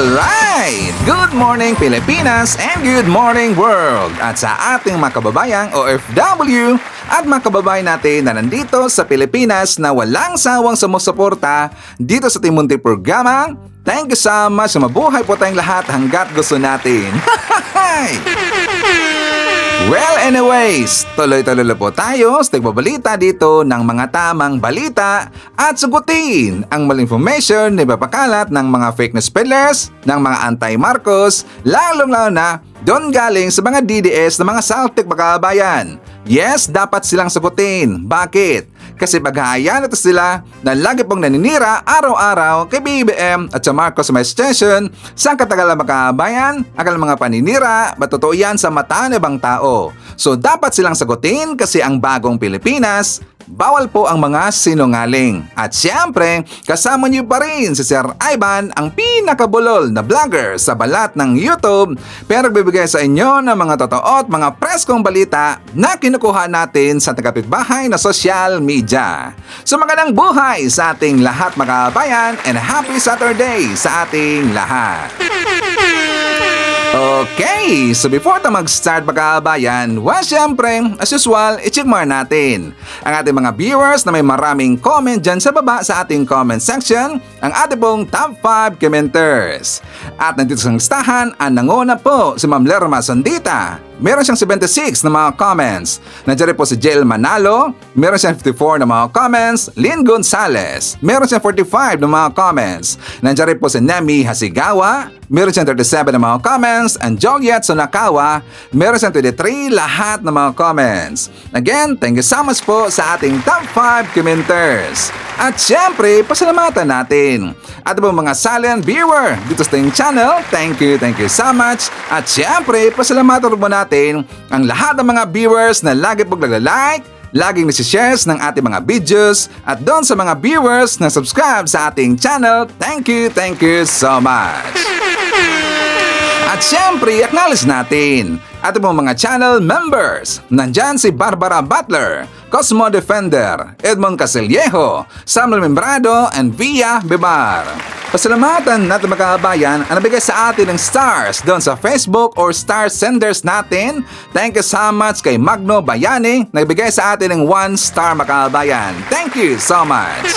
Alright! Good morning Pilipinas and good morning world! At sa ating mga kababayang OFW at mga kababayan natin na nandito sa Pilipinas na walang sawang sumusuporta dito sa Timunti Programa, thank you so much. Mabuhay po tayong lahat hanggat gusto natin. Well, anyways, tuloy-tuloy po tayo sa nagbabalita dito ng mga tamang balita at sagutin ang maling information na ipapakalat ng mga fake news peddlers, ng mga anti-Marcos, lalong-lalo na doon galing sa mga DDS na mga saltik makabayan. Yes, dapat silang sagutin. Bakit? Kasi paghahayaan ito sila na lagi pong naninira araw-araw kay BBM at sa Marcos Administration sa katagalan makabayan, ang mga paninira, matotoo yan sa mata ng ibang tao. So dapat silang sagutin kasi ang bagong Pilipinas, bawal po ang mga sinungaling. At siyempre, kasama niyo pa rin si Sir Ivan, ang pinakabulol na vlogger sa balat ng YouTube, pero nagbibigay sa inyo ng mga totoo at mga preskong balita na kinukuha natin sa tagapitbahay na social media. So magandang buhay sa ating lahat mga kabayan and happy Saturday sa ating lahat. Okay, so before tayo mag-start mga kabayan, syempre, as usual, i-check more natin ang ating mga viewers na may maraming comment dyan sa baba sa ating comment section, ang ating pong top 5 commenters. At nandito sa listahan, ang nanguna po si Ma'am Lerma Sandita. Meron siyang 76 na mga comments. Nandiyan rin po si Jael Manalo. Meron siyang 54 na mga comments. Lynn Gonzalez. Meron siyang 45 na mga comments. Nandiyan rin po si Nemi Hasigawa. Meron siyang 37 na mga comments. And Joliet Sonakawa. Meron siyang 23 lahat na mga comments. Again, thank you so much po sa ating top 5 commenters. At syempre, pasalamatan natin at po mga silent viewer dito sa ating channel. Thank you so much. At syempre, pasalamatan po natin ang lahat ng mga viewers na lagi pong nagla-like, laging nasi-shares ng ating mga videos, at doon sa mga viewers na subscribe sa ating channel. Thank you so much. At syempre, acknowledge natin ating mga channel members. Nandyan si Barbara Butler, Cosmo Defender, Edmond Casillejo, Samuel Membrado, and Via Bebar. Pasalamatan natin mga kabayan ang nabigay sa atin ng stars doon sa Facebook or star senders natin. Thank you so much kay Magno Bayani na nagbigay sa atin ng 1 star mga kabayan. Thank you so much.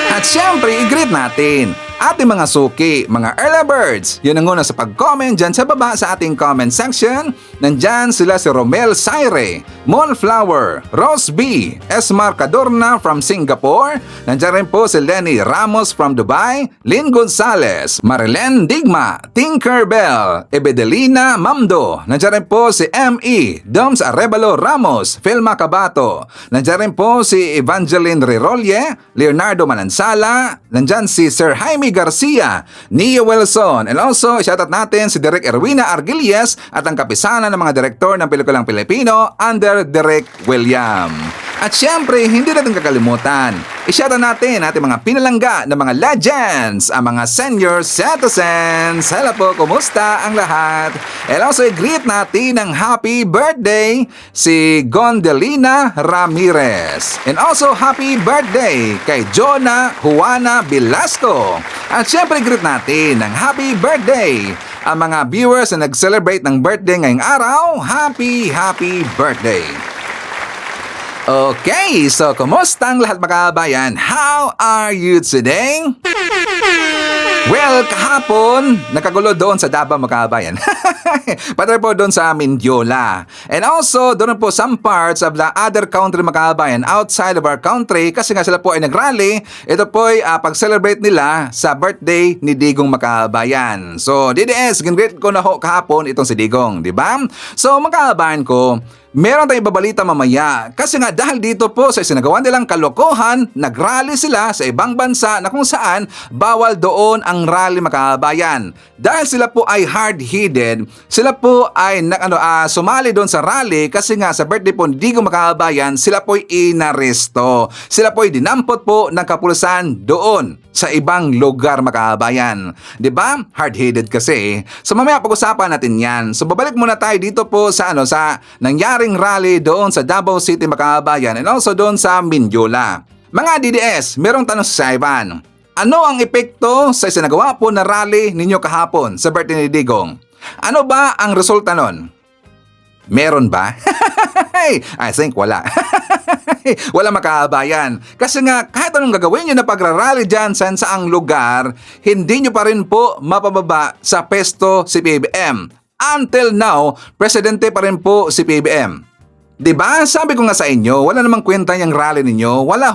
At syempre, i-greet natin ating mga suki, mga early birds. Yun ang una sa pag-comment dyan sa baba sa ating comment section. Nandyan sila si Romel Saire, Monflower, Rose B, Esmar Cadorna from Singapore. Nandyan rin po si Lenny Ramos from Dubai, Lynn Gonzalez, Marilyn Digma, Tinkerbell, Ebedelina Mamdo. Nandyan rin po si M.E. Doms Arevalo Ramos, Filma Cabato. Nandyan rin po si Evangeline Rirolye, Leonardo Manansala. Nandyan si Sir Jaime Garcia, Nia Wilson, and also shoutout natin si Direk Erwina Argilies at ang kapisanan ng mga direktor ng pelikulang Pilipino under Direk William. At syempre, hindi natin kakalimutan, i-shoutout natin ating mga pinalangga ng mga legends, ang mga senior citizens. Hello po, kumusta ang lahat? And also, i-greet natin ng happy birthday si Gondelina Ramirez. And also, happy birthday kay Jonah Juana Velasco. At syempre, i-greet natin ng happy birthday ang mga viewers na nag-celebrate ng birthday ngayong araw. Happy birthday! Okay, so kumusta ang lahat mga kabayan? How are you today? Well, kahapon, nakagulo doon sa Davao mga kabayan. Pati po doon sa Mindiola. And also, doon po some parts of the other country mga kabayan outside of our country kasi nga sila po ay nagrally. Ito po ay pag-celebrate nila sa birthday ni Digong mga kabayan. So, DDS, ginrate ko na ho kahapon itong si Digong, di ba? So, mga kabayan ko, meron tayong babalita mamaya kasi nga dahil dito po sa isinagawa nilang kalokohan, nagrally sila sa ibang bansa na kung saan bawal doon ang rally mga kabayan. Dahil sila po ay hard-headed, sila po ay sumali doon sa rally kasi nga sa birthday po ni Digong mga kabayan, sila po ay inaresto. Sila po ay dinampot po ng kapulisan doon sa ibang lugar mga kabayan. 'Di ba? Hard-headed kasi. So mamaya pag-usapan natin 'yan. So babalik muna tayo dito po sa sa nangyaring rally doon sa Davao City mga kabayan and also doon sa Mindiola. Mga DDS, merong tanong sa Ivan. Ano ang epekto sa isinagawa po na rally ninyo kahapon sa birthday ni Digong? Ano ba ang resulta nun? Meron ba? I think wala. Wala makaabayan. Kasi nga, kahit anong gagawin nyo na pagrarally dyan sa saang lugar, hindi nyo pa rin po mapababa sa pesto si PBBM. Until now, presidente pa rin po si PBBM. 'Di ba? Sabi ko nga sa inyo, wala namang kwenta yung rally ninyo. Wala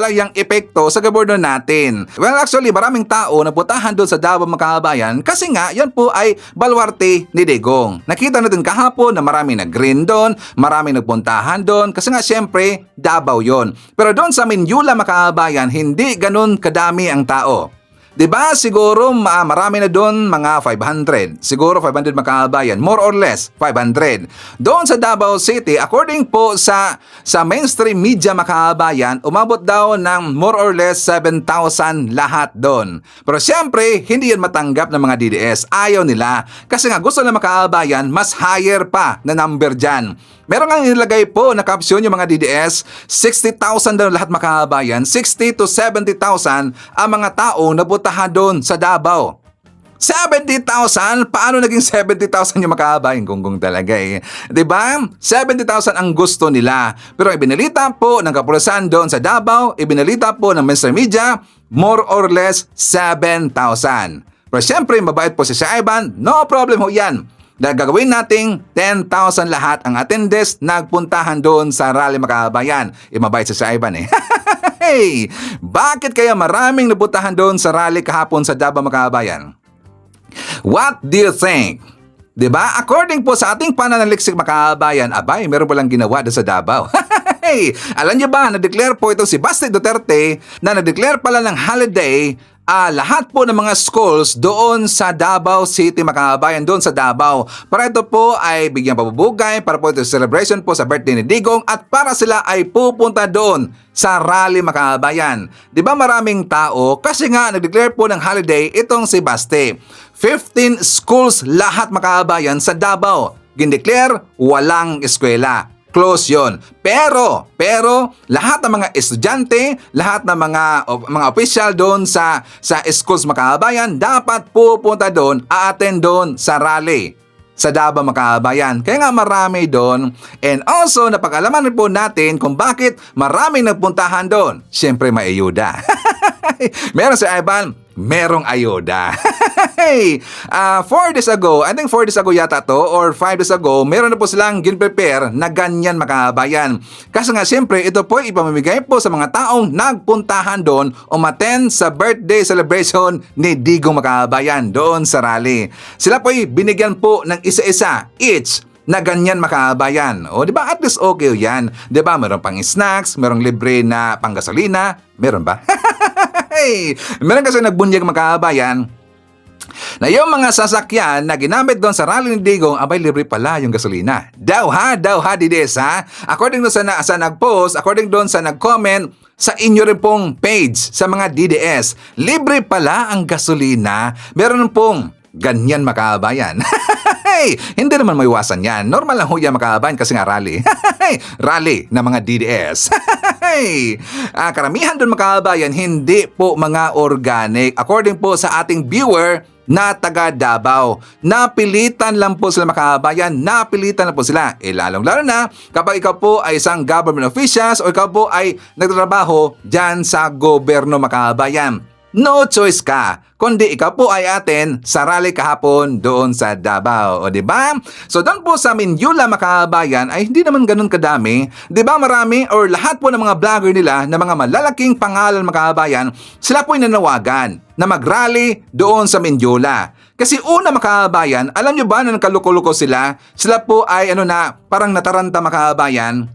yang epekto sa gobyerno natin. Well, actually, maraming tao napuntahan doon sa Davao mga kababayan kasi nga, yan po ay baluarte ni Digong. Nakita natin kahapon na maraming nag-green doon, maraming nagpuntahan doon kasi nga syempre, Davao yon. Pero doon sa Minjula mga kababayan, hindi ganun kadami ang tao. 'Di ba? Siguro marami na doon mga 500. Siguro 500 makabayan, more or less 500. Doon sa Davao City, according po sa mainstream media makabayan, umabot daw ng more or less 7,000 lahat doon. Pero siyempre, hindi yan matanggap ng mga DDS. Ayaw nila kasi nga gusto na makabayan mas higher pa na number diyan. Meron nga nilagay po na caption yung mga DDS, 60,000 daw lahat makabayan, 60 to 70,000 ang mga taong nabutahan doon sa Davao. 70,000? Paano naging 70,000 yung makabayan? Gunggong talaga eh. 'Di ba? 70,000 ang gusto nila. Pero ibinalita po ng kapulisan doon sa Davao, ibinalita po ng mainstream media, more or less 7,000. Pero siyempre, mabait po si Shaiban, no problem ho yan. Dahil gagawin nating 10,000 lahat ang attendees nagpuntahan doon sa rally makabayan. Mabait si Shaiban eh. Hey, bakit kaya maraming napuntahan doon sa rally kahapon sa Davao makabayan? What do you think? 'Di ba? According po sa ating pananaliksik makabayan, abay, meron palang ginawa doon sa Davao. Hey, alam niyo ba, na-declare po itong si Basti Duterte na na-declare pala ng holiday lahat po ng mga schools doon sa Davao City, makabayan doon sa Davao. Para ito po ay bigyang pabubugay, para po ito celebration po sa birthday ni Digong at para sila ay pupunta doon sa rally makabayan. 'Di ba maraming tao? Kasi nga nag-declare po ng holiday itong si Basti. 15 schools lahat makabayan sa Davao. Gindeclare, walang eskwela. Close yon. Pero lahat ng mga estudyante, lahat ng mga official doon sa schools makabayan dapat pupunta doon, a-attend doon sa rally sa Davao makabayan. Kaya nga marami doon. And also napag-alaman rin po natin kung bakit maraming nagpuntahan doon. Siyempre may ayuda. Meron si Ivan, merong ayuda. Hey, 4 days ago, I think 4 days ago yata to or 5 days ago, meron na po silang gin-prepare na ganyan makabayan. Kasi nga siyempre, ito po ipamimigay po sa mga taong nagpuntahan doon umattend sa birthday celebration ni Digong makabayan doon sa rally. Sila po binigyan po ng isa-isa each na ganyan makabayan. O di ba at least okay yan. Di ba meron pang snacks, merong libre na panggasolina, meron ba? Hey, meron kasi nagbunyag makabayan na yung mga sasakyan na ginamit doon sa rally ni Digong, abay libre pala yung gasolina. Daw ha, DDS ha. According doon sa nag-post, according doon sa nag-comment, sa inyo rin pong page, sa mga DDS, libre pala ang gasolina. Meron pong ganyan makabayan. Hey, hindi naman maiwasan yan. Normal lang ho yan makabayan kasi nga rally. Rally na mga DDS. Hey, karamihan doon makabayan, hindi po mga organic. According po sa ating viewer, na taga Davao. Napilitan lang po sila makabayan, napilitan lang po sila. Lalong-lalo na kapag ikaw po ay isang government officials o ikaw po ay nagtatrabaho dyan sa gobyerno makabayan. No choice ka, kundi ikaw po ay atin sa rally kahapon doon sa Davao. O diba? So doon po sa Minjula makabayan ay hindi naman ganun kadami. Diba marami or lahat po ng mga vlogger nila na mga malalaking pangalan makabayan, sila po ay nanawagan na mag-rally doon sa Minjula. Kasi una makabayan, alam nyo ba na nagkaluko-luko sila? Sila po ay parang nataranta makabayan.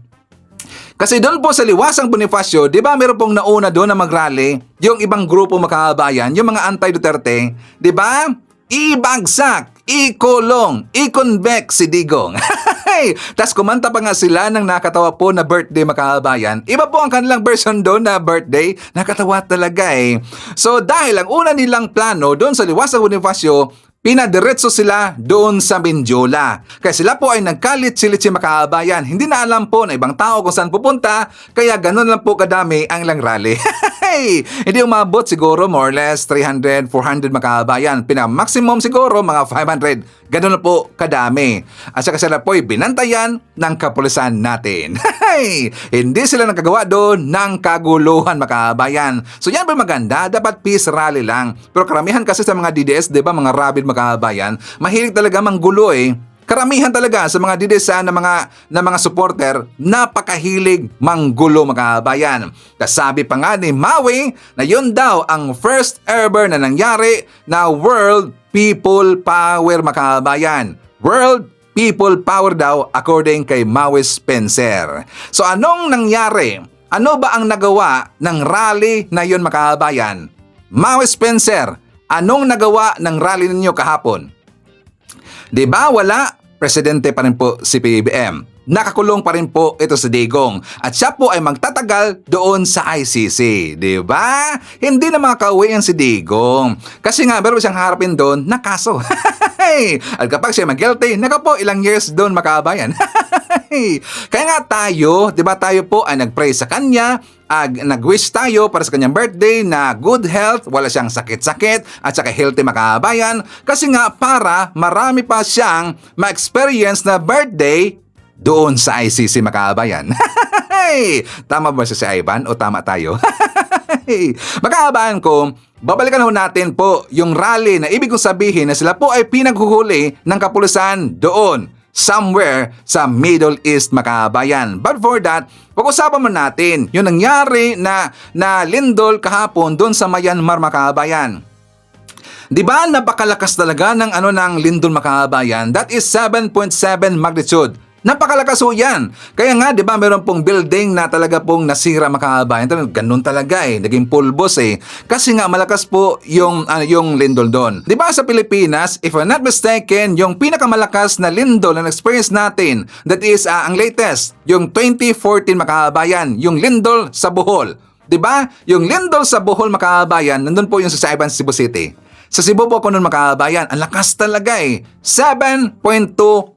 Kasi doon po sa Liwasang Bonifacio, di ba meron pong nauna doon na mag-rally, yung ibang grupo makabayan, yung mga anti-Duterte, di ba? Ibagsak, ikulong, i-convict si Digong. Tapos kumanta pa nga sila ng nakatawa po na birthday makabayan. Iba po ang kanilang version doon na birthday. Nakatawa talaga eh. So dahil ang una nilang plano doon sa Liwasang Bonifacio, pinadiretso sila doon sa Minjula. Kaya sila po ay nagkalit-silit si makabayan. Hindi na alam po na ibang tao kung saan pupunta, kaya ganun lang po kadami ang lang rally. Hindi umabot siguro more or less 300, 400 mga kababayan. Pinaka-maximum siguro mga 500. Ganun na po kadami. At saka sila po'y binantayan ng kapulisan natin. Hindi sila nagkagawa doon ng kaguluhan mga kababayan. So yan ba maganda? Dapat peace rally lang. Pero karamihan kasi sa mga DDS, di ba mga rabid mga kababayan, mahilig talaga manggulo eh. Karamihan talaga sa mga DDS na mga supporter, napakahilig manggulo mga kababayan. Kasabi pa nga ni Maui na yun daw ang first ever na nangyari na World People Power mga kababayan. World People Power daw according kay Maui Spencer. So anong nangyari? Ano ba ang nagawa ng rally na yun mga kababayan? Maui Spencer, anong nagawa ng rally ninyo kahapon? Di ba wala? Presidente pa rin po si PBBM. Nakakulong pa rin po ito si Digong. At siya po ay magtatagal doon sa ICC. Di ba? Hindi na makakauwi yan si Digong. Kasi nga, meron siyang harapin doon na kaso. At kapag siya mag-guilty, naka po ilang years doon makabayan. Kaya nga tayo, di ba tayo po ay nag-pray sa kanya, nag-wish tayo para sa kanyang birthday na good health, wala siyang sakit-sakit, at saka healthy makabayan. Kasi nga para marami pa siyang ma-experience na birthday doon sa ICC makabayan. Tama ba si Ivan o tama tayo? Makabayan ko, babalikan ho natin po yung rally na ibig kong sabihin na sila po ay pinaghuhuli ng kapulisan doon somewhere sa Middle East makabayan. But for that, pag-usapan mo natin yung nangyari na lindol kahapon doon sa Myanmar makabayan. Di ba napakalakas talaga ng ng lindol makabayan? That is 7.7 magnitude. Napakalakas ho yan. Kaya nga, di ba, meron pong building na talaga pong nasira makabayan. Ganun talaga eh. Naging pulbos eh. Kasi nga, malakas po yung lindol doon. Di ba sa Pilipinas, if I'm not mistaken, yung pinakamalakas na lindol na experience natin, that is, ang latest, yung 2014 makabayan, yung lindol sa Bohol. Di ba? Yung lindol sa Bohol makabayan, nandun po yung sa Saiban, Cebu City. Sa Cebu po ako nun makabayan, ang lakas talaga eh. 7.2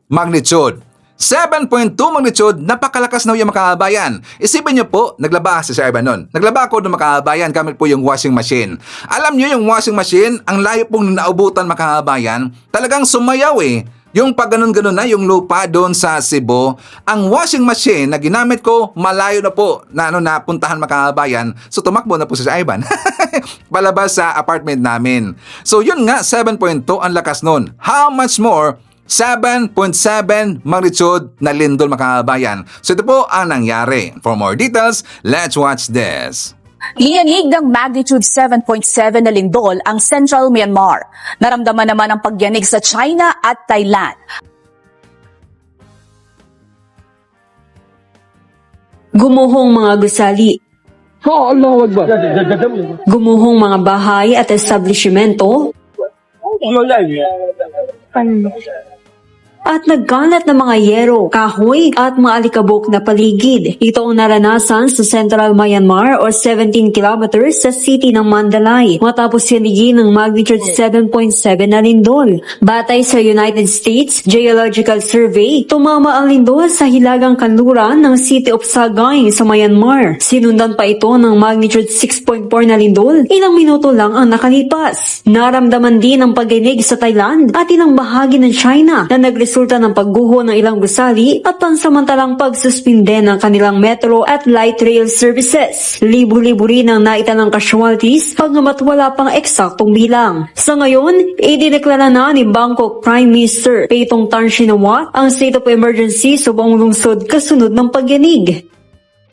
magnitude. 7.2 magnitude, napakalakas na yung makabayan. Isipin nyo po, naglaba si Sir Ivan nun. Naglaba ako ng makabayan gamit po yung washing machine. Alam nyo yung washing machine, ang layo pong naubutan makabayan, talagang sumayaw eh. Yung pag ganun-ganun na yung lupa doon sa Cebu, ang washing machine na ginamit ko, malayo na po na napuntahan makabayan. So tumakbo na po si Sir Ivan. Palabas sa apartment namin. So yun nga, 7.2 ang lakas nun. How much more 7.7 magnitude na lindol makabayan. So ito po ang nangyari. For more details, let's watch this. Liyanig ng magnitude 7.7 na lindol ang Central Myanmar. Naramdaman naman ang pagyanig sa China at Thailand. Gumuhong mga gusali. Allahu Akbar. Gumuhong mga bahay at establishmento. At nagkalat ng mga yero, kahoy at mga alikabok na paligid. Ito ang naranasan sa Central Myanmar o 17 kilometers sa city ng Mandalay matapos yanigin ng magnitude 7.7 na lindol. Batay sa United States Geological Survey, tumama ang lindol sa hilagang kanluran ng City of Sagaing sa Myanmar. Sinundan pa ito ng magnitude 6.4 na lindol, ilang minuto lang ang nakalipas. Naramdaman din ang pagyanig sa Thailand at ilang bahagi ng China na nagresulta ng pagguho ng ilang gusali at pansamantalang pagsuspinde ng kanilang metro at light rail services. Libo-libo rin ang naitanang casualties pagamat wala pang eksaktong bilang. Sa ngayon, idineklara na ni Bangkok Prime Minister Paetongtarn Shinawatra ang state of emergency sa buong lungsod kasunod ng pagyanig.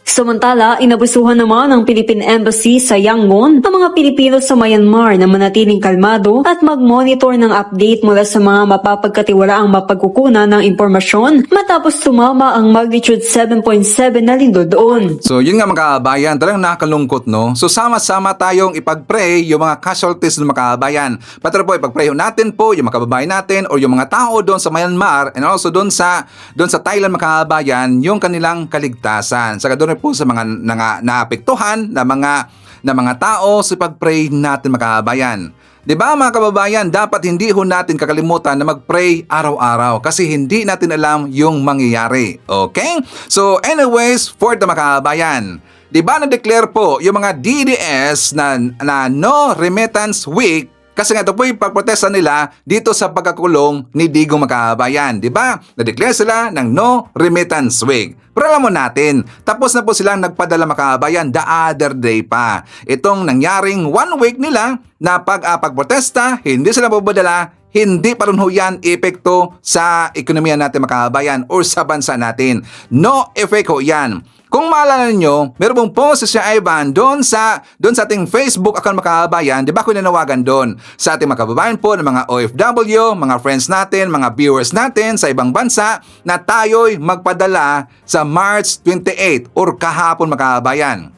Samantala, inabusuhan naman ng Philippine Embassy sa Yangon ang mga Pilipino sa Myanmar na manatiling kalmado at mag-monitor ng update mula sa mga mapapagkatiwalaang mapagkukunan ng impormasyon matapos tumama ang magnitude 7.7 na lindol doon. So yun nga mga kabayan, talagang nakakalungkot no? So sama-sama tayong ipag-pray yung mga casualties ng mga kabayan. Patro po, ipag-pray natin po yung mga kababayan natin o yung mga tao doon sa Myanmar and also doon sa Thailand mga kabayan, yung kanilang kaligtasan. Saka doon po sa mga naapektuhan na mga tao sa pag-pray natin mga kababayan. 'Di ba mga kababayan, dapat hindi ho natin kakalimutan na mag-pray araw-araw kasi hindi natin alam yung mangyayari. Okay? So anyways, for the mga kababayan, di ba na-declare po yung mga DDS na no remittance week kasi nga ito po yung pagprotesta nila dito sa pagkakulong ni Digong Makabayan. Di ba? Na-declare sila ng no remittance week. Pero alam mo natin, tapos na po silang nagpadala Makabayan the other day pa. Itong nangyaring 1 week nila na pagprotesta, hindi sila pumadala, hindi pa rin ho yan epekto sa ekonomiya natin Makabayan or sa bansa natin. No effect ho yan. Kung maalala niyo, meron pong post si Ivan doon sa ating Facebook account Makabayan, di ba ko nanawagan doon sa ating makababayan po ng mga OFW, mga friends natin, mga viewers natin sa ibang bansa na tayo'y magpadala sa March 28 or kahapon Makabayan.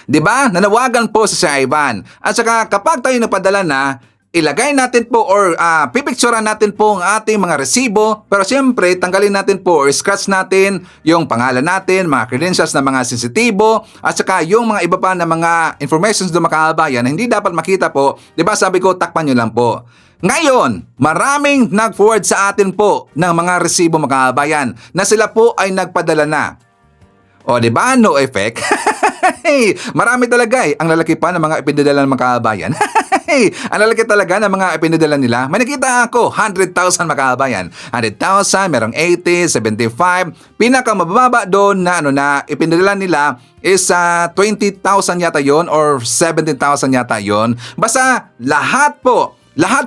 Di ba? Nanawagan po si Ivan. At saka kapag tayo napadala na, ilagay natin po or pipicturean natin po ang ating mga resibo, pero siyempre tanggalin natin po or scratch natin yung pangalan natin, mga credentials na mga sensitibo, at saka yung mga iba pa na mga informations do Makabayan na hindi dapat makita po. Di ba sabi ko, takpan nyo lang po. Ngayon, maraming nag-forward sa atin po ng mga resibo Makabayan na sila po ay nagpadala na. O di ba no effect? Marami talaga ang lalaki pa ng mga ipinadala ng Makabayan. Ang lalaki talaga ng mga ipinadala nila. May nakita ako, 100,000 Makabayan. 100,000, merong 80, 75. Pinakamababa doon na ipinadala nila is 20,000 yata yon or 17,000 yata yon. Basta lahat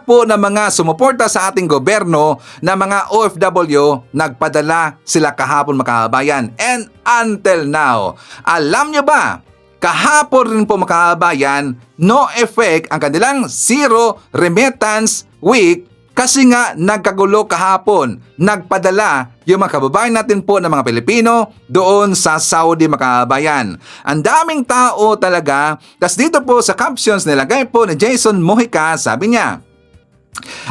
po ng mga sumuporta sa ating gobyerno na mga OFW, nagpadala sila kahapon Makabayan. And until now, alam nyo ba, kahapon rin po Makabayan, no effect ang kanilang zero remittance week kasi nga nagkagulo kahapon. Nagpadala yung mga kababayan natin po ng mga Pilipino doon sa Saudi Makabayan. Ang daming tao talaga. Tas dito po sa captions nilagay po ni Jason Mojica, sabi niya,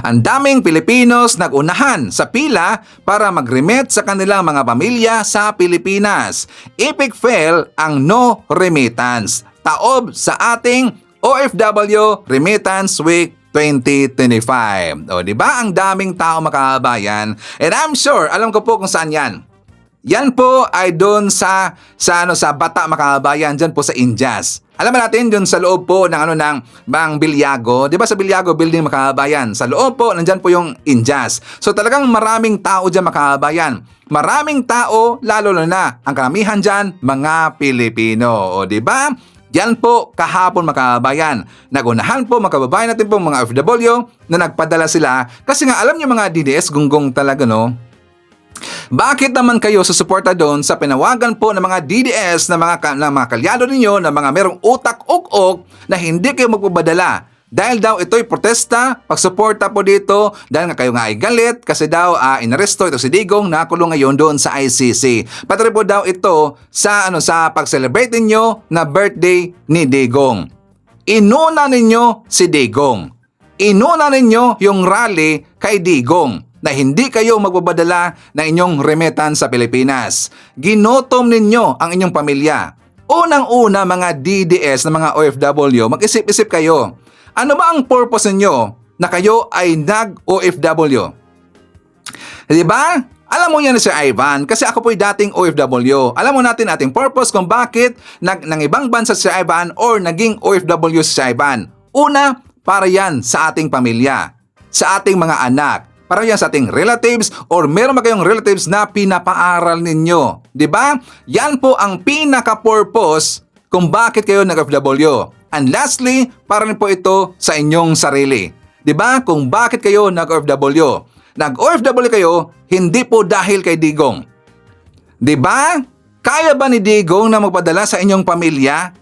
ang daming Pilipinos nagunahan sa pila para mag-remit sa kanilang mga pamilya sa Pilipinas. Epic fail ang no remittance. Taob sa ating OFW Remittance Week 2025. O, di ba ang daming tao Makabayan? And I'm sure, alam ko po kung saan yan. Yan po ay doon sa Bata Makabayan, dyan po sa Indias. Alam natin doon sa loob po ng Bang Bilyago, 'di ba sa Bilyago Building Makabayan? Sa loob po nandiyan po yung Indias. So talagang maraming tao diyan Makabayan. Maraming tao, lalo na ang karamihan diyan mga Pilipino, o 'di ba? Yan po kahapon Makabayan. Nagunahan po makababayan natin po mga OFW na nagpadala sila kasi nga alam niyo mga DDS gunggong talaga no. Bakit naman kayo susuporta doon sa pinawagan po ng mga DDS na mga kalyado ninyo na mga merong utak-uk-uk na hindi kayo magpapadala? Dahil daw ito'y protesta, pagsuporta po dito dahil nga kayo nga ay galit kasi daw inaresto ito si Digong na kulong ngayon doon sa ICC. Pati po daw ito sa pag-celebrate ninyo na birthday ni Digong. Inuna ninyo si Digong. Inuna ninyo yung rally kay Digong na hindi kayo magbabadala ng inyong remittance sa Pilipinas. Ginotom ninyo ang inyong pamilya. Unang-una mga DDS na mga OFW, mag-isip-isip kayo. Ano ba ang purpose ninyo na kayo ay nag-OFW? Diba? Alam mo yan si Ivan kasi ako po'y dating OFW. Alam mo natin ating purpose kung bakit ng ibang bansa si Ivan or naging OFW si Ivan. Una, para yan sa ating pamilya, sa ating mga anak. Para yan sa ating relatives or meron ba kayong relatives na pinapaaral ninyo. Diba? Yan po ang pinaka-purpose kung bakit kayo nag-OFW. And lastly, para rin po ito sa inyong sarili. Diba? Kung bakit kayo nag-OFW. Nag-OFW kayo, hindi po dahil kay Digong. Diba? Kaya ba ni Digong na magpadala sa inyong pamilya?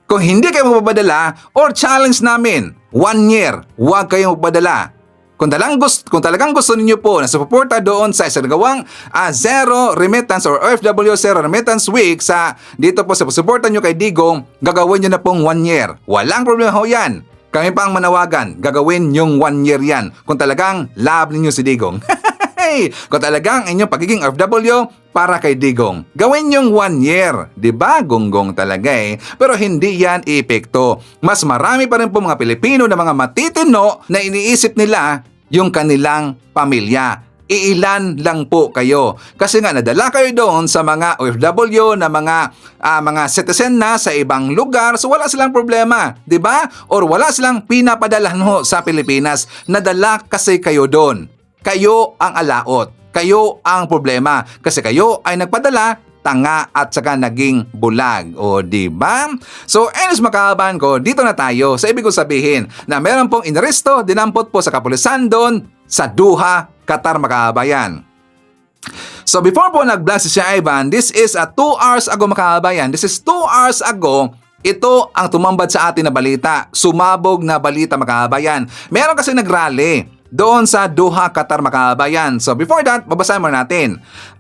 Kung hindi kayo magpapadala or challenge namin, 1 year, huwag kayong magpadala. Kung talagang gusto niyo po na suporta doon sa isinagawang Zero Remittance or OFW Zero Remittance Week dito po sa suporta niyo kay Digong, gagawin niyo na pong 1 year. Walang problema ho yan. Kami pa ang manawagan, gagawin yung 1 year yan. Kung talagang love ninyo si Digong. Kung talagang inyong pagiging OFW para kay Digong, gawin yung 1 year. Diba? Gonggong talaga Pero hindi yan epekto. Mas marami pa rin po mga Pilipino na mga matitino na iniisip nila yung kanilang pamilya. iilan lang po kayo. Kasi nga nadala kayo doon sa mga OFW na mga citizen na sa ibang lugar, so wala silang problema, 'di ba? Or wala silang pinapadala sa Pilipinas. Nadala kasi kayo doon. Kayo ang alaot. Kayo ang problema kasi kayo ay nagpadala, tanga at saka naging bulag. O di ba? So, anyways mga kababayan ko, dito na tayo sa ibig kong sabihin na meron pong inaresto, dinampot po sa kapulisan doon sa Doha, Qatar mga kababayan. So before po nag-blast si Ivan, this is 2 hours ago mga kababayan. This is 2 hours ago. Ito ang tumambad sa atin na balita. Sumabog na balita mga kababayan. Meron kasi nag-rally doon sa Doha, Qatar mga kababayan. So before that, babasahin mo natin.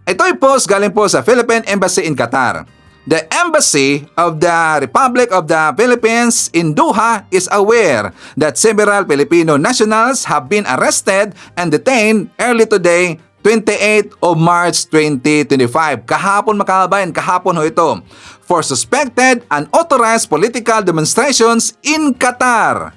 Ito'y post galing po sa Philippine Embassy in Qatar. The Embassy of the Republic of the Philippines in Doha is aware that several Filipino nationals have been arrested and detained early today, 28 of March 2025. Kahapon mga kababayan, kahapon ho ito. For suspected unauthorized political demonstrations in Qatar.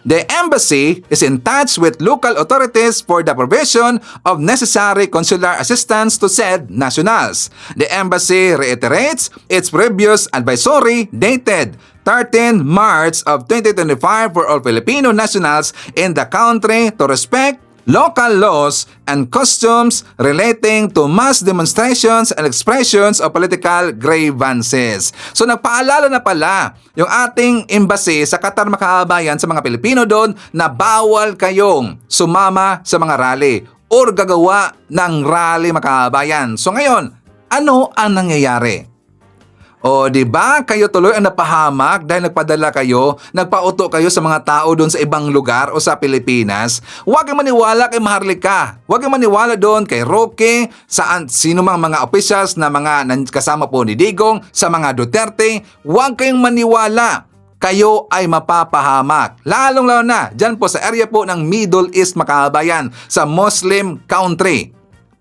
The embassy is in touch with local authorities for the provision of necessary consular assistance to said nationals. The embassy reiterates its previous advisory dated 13 March of 2025 for all Filipino nationals in the country to respect local laws and customs relating to mass demonstrations and expressions of political grievances. So nagpaalala na pala yung ating embassy sa Qatar mga kababayan sa mga Pilipino doon na bawal kayong sumama sa mga rally or gagawa ng rally mga kababayan. So ngayon, ano ang nangyayari? O, di ba? Kayo tuloy ang napahamak dahil nagpadala kayo, nagpauto kayo sa mga tao doon sa ibang lugar o sa Pilipinas. Huwag kang maniwala kay Maharlika. Huwag kang maniwala doon kay Roque, sino mang mga officials na mga kasama po ni Digong, sa mga Duterte. Huwag kayong maniwala. Kayo ay mapapahamak. Lalong-lalo na dyan po sa area po ng Middle East mga kababayan, sa Muslim country.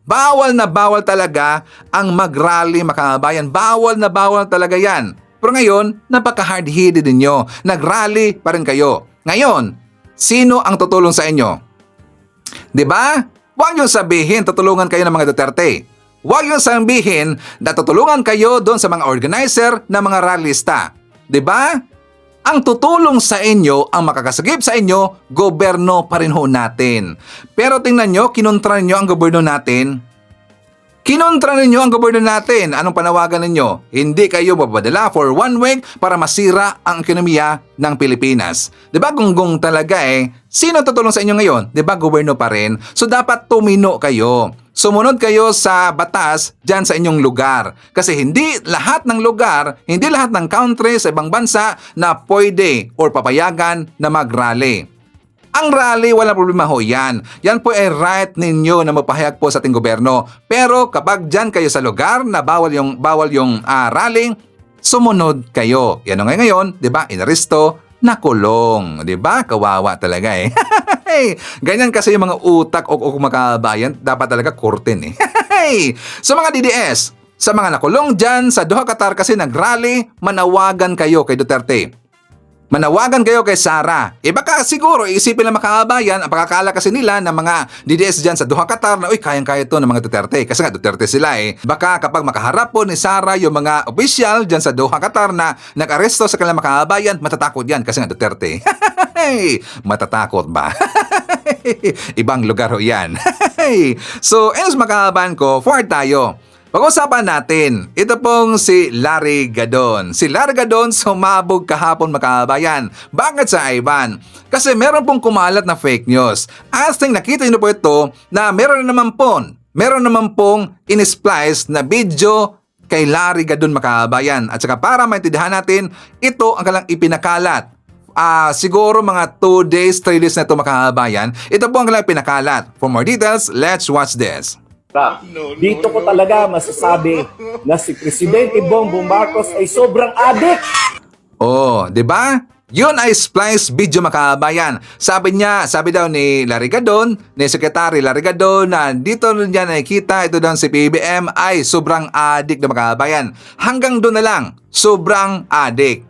Bawal na bawal talaga ang mag-rally mga kababayan. Bawal na bawal talaga yan. Pero ngayon, napaka-hard-headed ninyo. Nag-rally pa rin kayo. Ngayon, sino ang tutulong sa inyo? 'Di ba? Huwag niyong sabihin tutulungan kayo ng mga Duterte. Huwag niyong sabihin na tutulungan kayo doon sa mga organizer na mga rallista. 'Di ba? Ang tutulong sa inyo, ang makakasagip sa inyo, gobyerno pa rin ho natin. Pero tingnan nyo, kinontra ninyo ang gobyerno natin. Kinontra ninyo ang gobyerno natin. Anong panawagan ninyo? Hindi kayo mapadala for 1 week para masira ang ekonomiya ng Pilipinas. Diba gunggong talaga sino tutulong sa inyo ngayon? Diba gobyerno pa rin? So dapat tumino kayo. Sumunod kayo sa batas dyan sa inyong lugar. Kasi hindi lahat ng lugar, hindi lahat ng country sa ibang bansa na pwede or papayagan na mag-rally. Ang rally, walang problema ho yan. Yan po ay right ninyo na mapahayag po sa ating gobyerno. Pero kapag dyan kayo sa lugar na bawal yung rally, sumunod kayo. Yan o ngayon, di ba? Inaresto, nakulong. Di ba? Kawawa talaga Ganyan kasi yung mga utak o makabayan, dapat talaga kurtin So mga DDS, sa mga nakulong dyan sa Doha, Qatar kasi nag-rally, manawagan kayo kay Duterte. Manawagan kayo kay Sara. Baka siguro isipin ng makabayan, ang pagkakala kasi nila ng mga DDS dyan sa Doha, Qatar na kayang-kaya to ng mga Duterte. Kasi nga Duterte sila Baka kapag makaharap po ni Sara yung mga opisyal dyan sa Doha, Qatar na nag-aresto sa kanilang makabayan, matatakot yan kasi nga Duterte. Matatakot ba? Ibang lugar ho yan. So, anyways makabayan ko, forward tayo. Pag-usapan natin, ito pong si Larry Gadon. Si Larry Gadon sumabog kahapon makabayan. Bakit sa Ivan? Kasi meron pong kumalat na fake news. As think nakita niyo po ito na meron naman pong in-splice na video kay Larry Gadon makabayan. At saka para maintindihan natin, ito ang kailang ipinakalat. Siguro mga 2 days, 3 days na ito makabayan. Ito po ang kailang pinakalat. For more details, let's watch this. Dito ko talaga masasabi na si Presidente Bongbong Marcos ay sobrang adik. Oh, 'di ba? Yun ay splice video makabayan. Sabi daw ni Larry Gadon, ni Secretary Larry Gadon na dito niya nakikita ito daw si PBM ay sobrang adik na makabayan. Hanggang doon na lang, sobrang adik.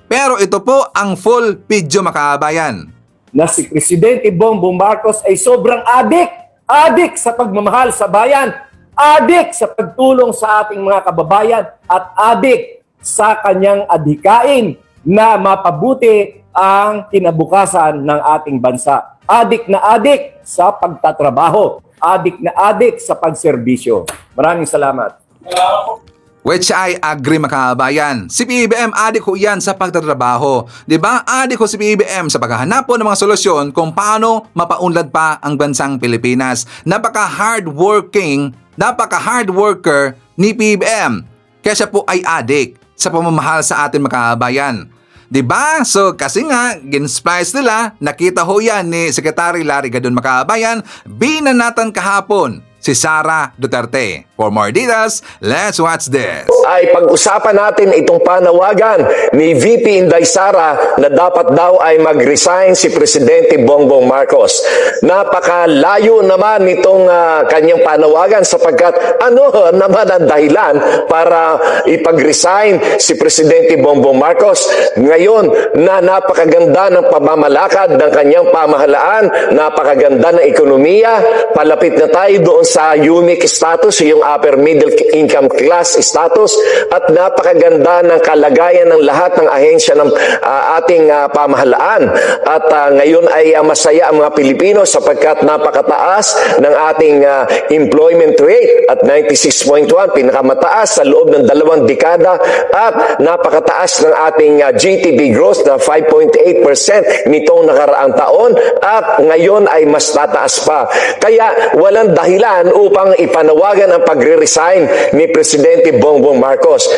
Pero ito po ang full video makabayan. Na si Presidente Bongbong Marcos ay sobrang adik. adik sa pagmamahal sa bayan, adik sa pagtulong sa ating mga kababayan, at adik sa kanyang adhikain na mapabuti ang kinabukasan ng ating bansa. Adik na adik sa pagtatrabaho, adik na adik sa pagserbisyo. Maraming salamat. Which I agree, mga kabayan. Si PBBM adik ko yan sa pagtatrabaho. Diba? Adik ko si PBBM sa paghahanap po ng mga solusyon kung paano mapaunlad pa ang bansang Pilipinas. Napaka-hardworking, napaka-hard worker ni PBBM. Kaya siya po ay adik sa pamamahal sa atin, mga kabayan. Diba? So kasi nga, ginsplice nila, nakita ho yan ni Secretary Larry Gadon, mga kabayan, binanatan kahapon si Sara Duterte. For more details, let's watch this. Ay pag-usapan natin itong panawagan ni VP Inday Sara na dapat daw ay mag-resign si Presidente Bongbong Marcos. Napakalayo naman nitong kanyang panawagan sapagkat ano naman ang dahilan para ipag-resign si Presidente Bongbong Marcos ngayon na napakaganda ng pamamalakad ng kanyang pamahalaan, napakaganda ng ekonomiya, palapit na tayo doon sa unique status, yung upper middle income class status, at napakaganda ng kalagayan ng lahat ng ahensya ng ating pamahalaan. At ngayon ay masaya ang mga Pilipino sapagkat napakataas ng ating employment rate at 96.1, pinakamataas sa loob ng 2 dekada, at napakataas ng ating GDP growth na 5.8% nitong nakaraang taon, at ngayon ay mas tataas pa. Kaya walang dahilan upang ipanawagan ang pagre-resign ni Presidente Bongbong Marcos.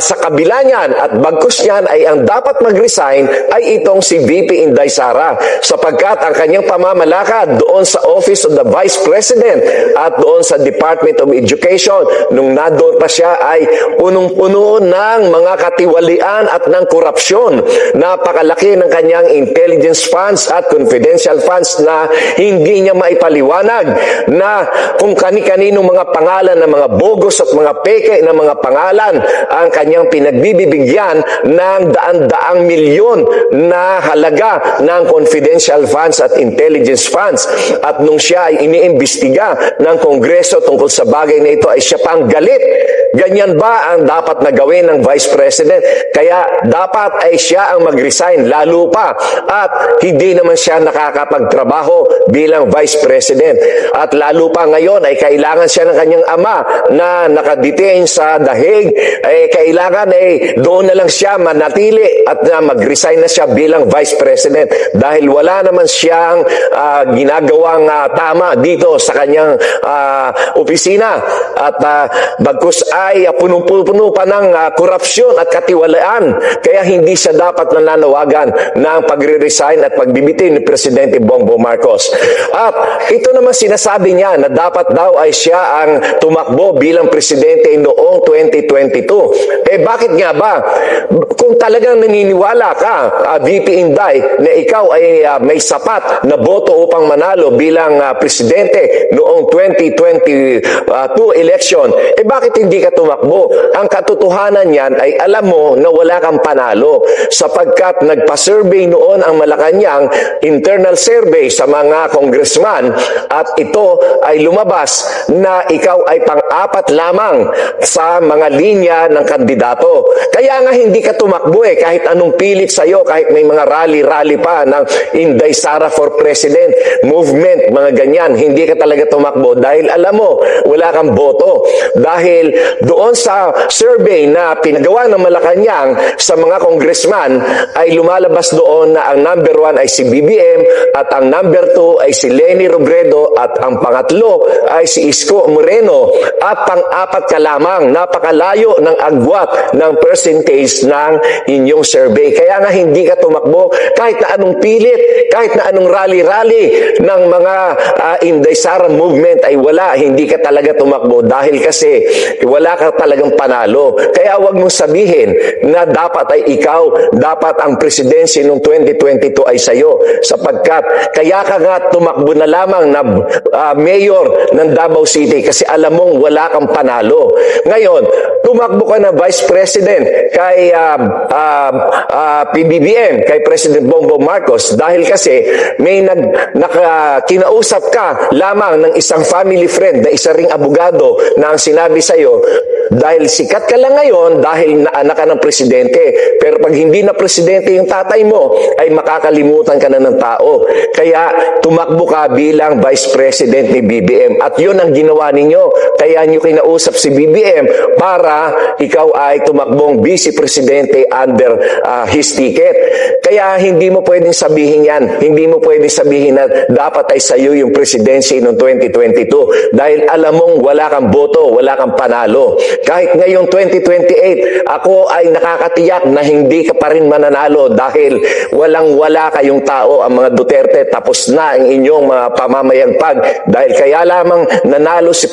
Sa kabila niyan at bagkus niyan ay ang dapat mag-resign ay itong si VP Inday Sara sapagkat ang kanyang pamamalakad doon sa Office of the Vice President at doon sa Department of Education nung nandoon pa siya ay punong-puno ng mga katiwalian at ng korupsyon. Napakalaki ng kanyang intelligence funds at confidential funds na hindi niya maipaliwanag, na kung kani-kaninong mga pangalan ng mga bogus at mga peke na mga pangalan ang kanyang pinagbibigyan ng daan-daang milyon na halaga ng confidential funds at intelligence funds. At nung siya ay iniimbestiga ng Kongreso tungkol sa bagay na ito ay siya pang galit. Ganyan ba ang dapat na gawin ng Vice President? Kaya dapat ay siya ang mag-resign lalo pa, at hindi naman siya nakakapagtrabaho bilang Vice President. At lalo pa ngayon ay kailangan siya ng kanyang ama na nakadetain sa The Hague, kailangan doon na lang siya manatili at mag-resign na siya bilang Vice President dahil wala naman siyang ginagawang tama dito sa kanyang opisina, at bagkus ay punong-puno pa ng korupsyon at katiwalaan, kaya hindi siya dapat nananawagan ng pagre-resign at pagbibitin ni Presidente Bongbong Marcos. At ito naman sinasabi niya na dapat daw ay siya ang tumakbo bilang presidente noong 2022. Bakit nga ba? Kung talagang naniniwala ka, VP Inday, na ikaw ay may sapat na boto upang manalo bilang presidente noong 2022 election, bakit hindi ka tumakbo? Ang katotohanan niyan ay alam mo na wala kang panalo sapagkat nagpa-survey noon ang Malacanang internal survey sa mga congressman, at ito ay lumabas na ikaw ay pang-apat lamang sa mga linya ng kandidato. Kaya nga hindi ka tumakbo kahit anong pilit sa'yo, kahit may mga rally-rally pa ng Inday Sara for President movement, mga ganyan, hindi ka talaga tumakbo dahil alam mo, wala kang boto. Dahil doon sa survey na pinagawa ng Malacanang sa mga congressman ay lumalabas doon na ang number 1 ay si BBM at ang number 2 ay si Leni Robredo at ang pangatlo ay si Isko Moreno at pang-apat ka lamang. Napakalayo ng agwat ng percentage ng inyong survey. Kaya nga hindi ka tumakbo kahit na anong pilit, kahit na anong rally-rally ng mga Inday Sara movement ay wala. Hindi ka talaga tumakbo dahil kasi wala ka talagang panalo. Kaya wag mong sabihin na dapat ay ikaw, dapat ang presidency noong 2022 ay sayo sapagkat kaya ka nga tumakbo na lamang na mayor ng Davao City kasi alam mong wala kang panalo. Ngayon, tumakbo ka na Vice President kay PBBM, kay President Bongbong Marcos dahil kasi may kinausap ka lamang ng isang family friend na isa ring abogado na ang sinabi sa'yo, dahil sikat ka lang ngayon dahil naanak ka ng presidente. Pero pag hindi na presidente yung tatay mo, ay makakalimutan ka na ng tao. Kaya tumakbo ka bilang Vice President ni BBM. At yun ang ginawa ninyo. Kaya nyo kinausap si BBM para ikaw ay tumakbong Vice Presidente under his ticket. Kaya hindi mo pwedeng sabihin yan. Hindi mo pwedeng sabihin na dapat ay sa'yo yung presidency noong 2022. Dahil alam mong wala kang boto, wala kang panalo. Kahit ngayong 2028, ako ay nakakatiyak na hindi ka pa rin mananalo dahil walang-wala kayong tao, ang mga Duterte, tapos na ang inyong mga pamamayagpag. Dahil kaya lamang nanalo si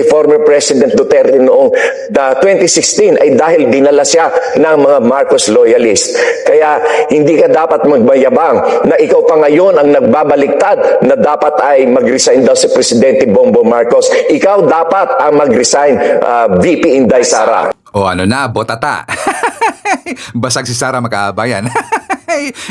former President Duterte noong 2016 ay dahil dinala siya ng mga Marcos loyalist. Kaya hindi ka dapat magmayabang na ikaw pa ngayon ang nagbabaliktad na dapat ay mag-resign daw si Presidente Bongbong Marcos. Ikaw dapat ang mag-resign, VP Inday Sara. O ano na, botata. Basag si Sara, makaabayan.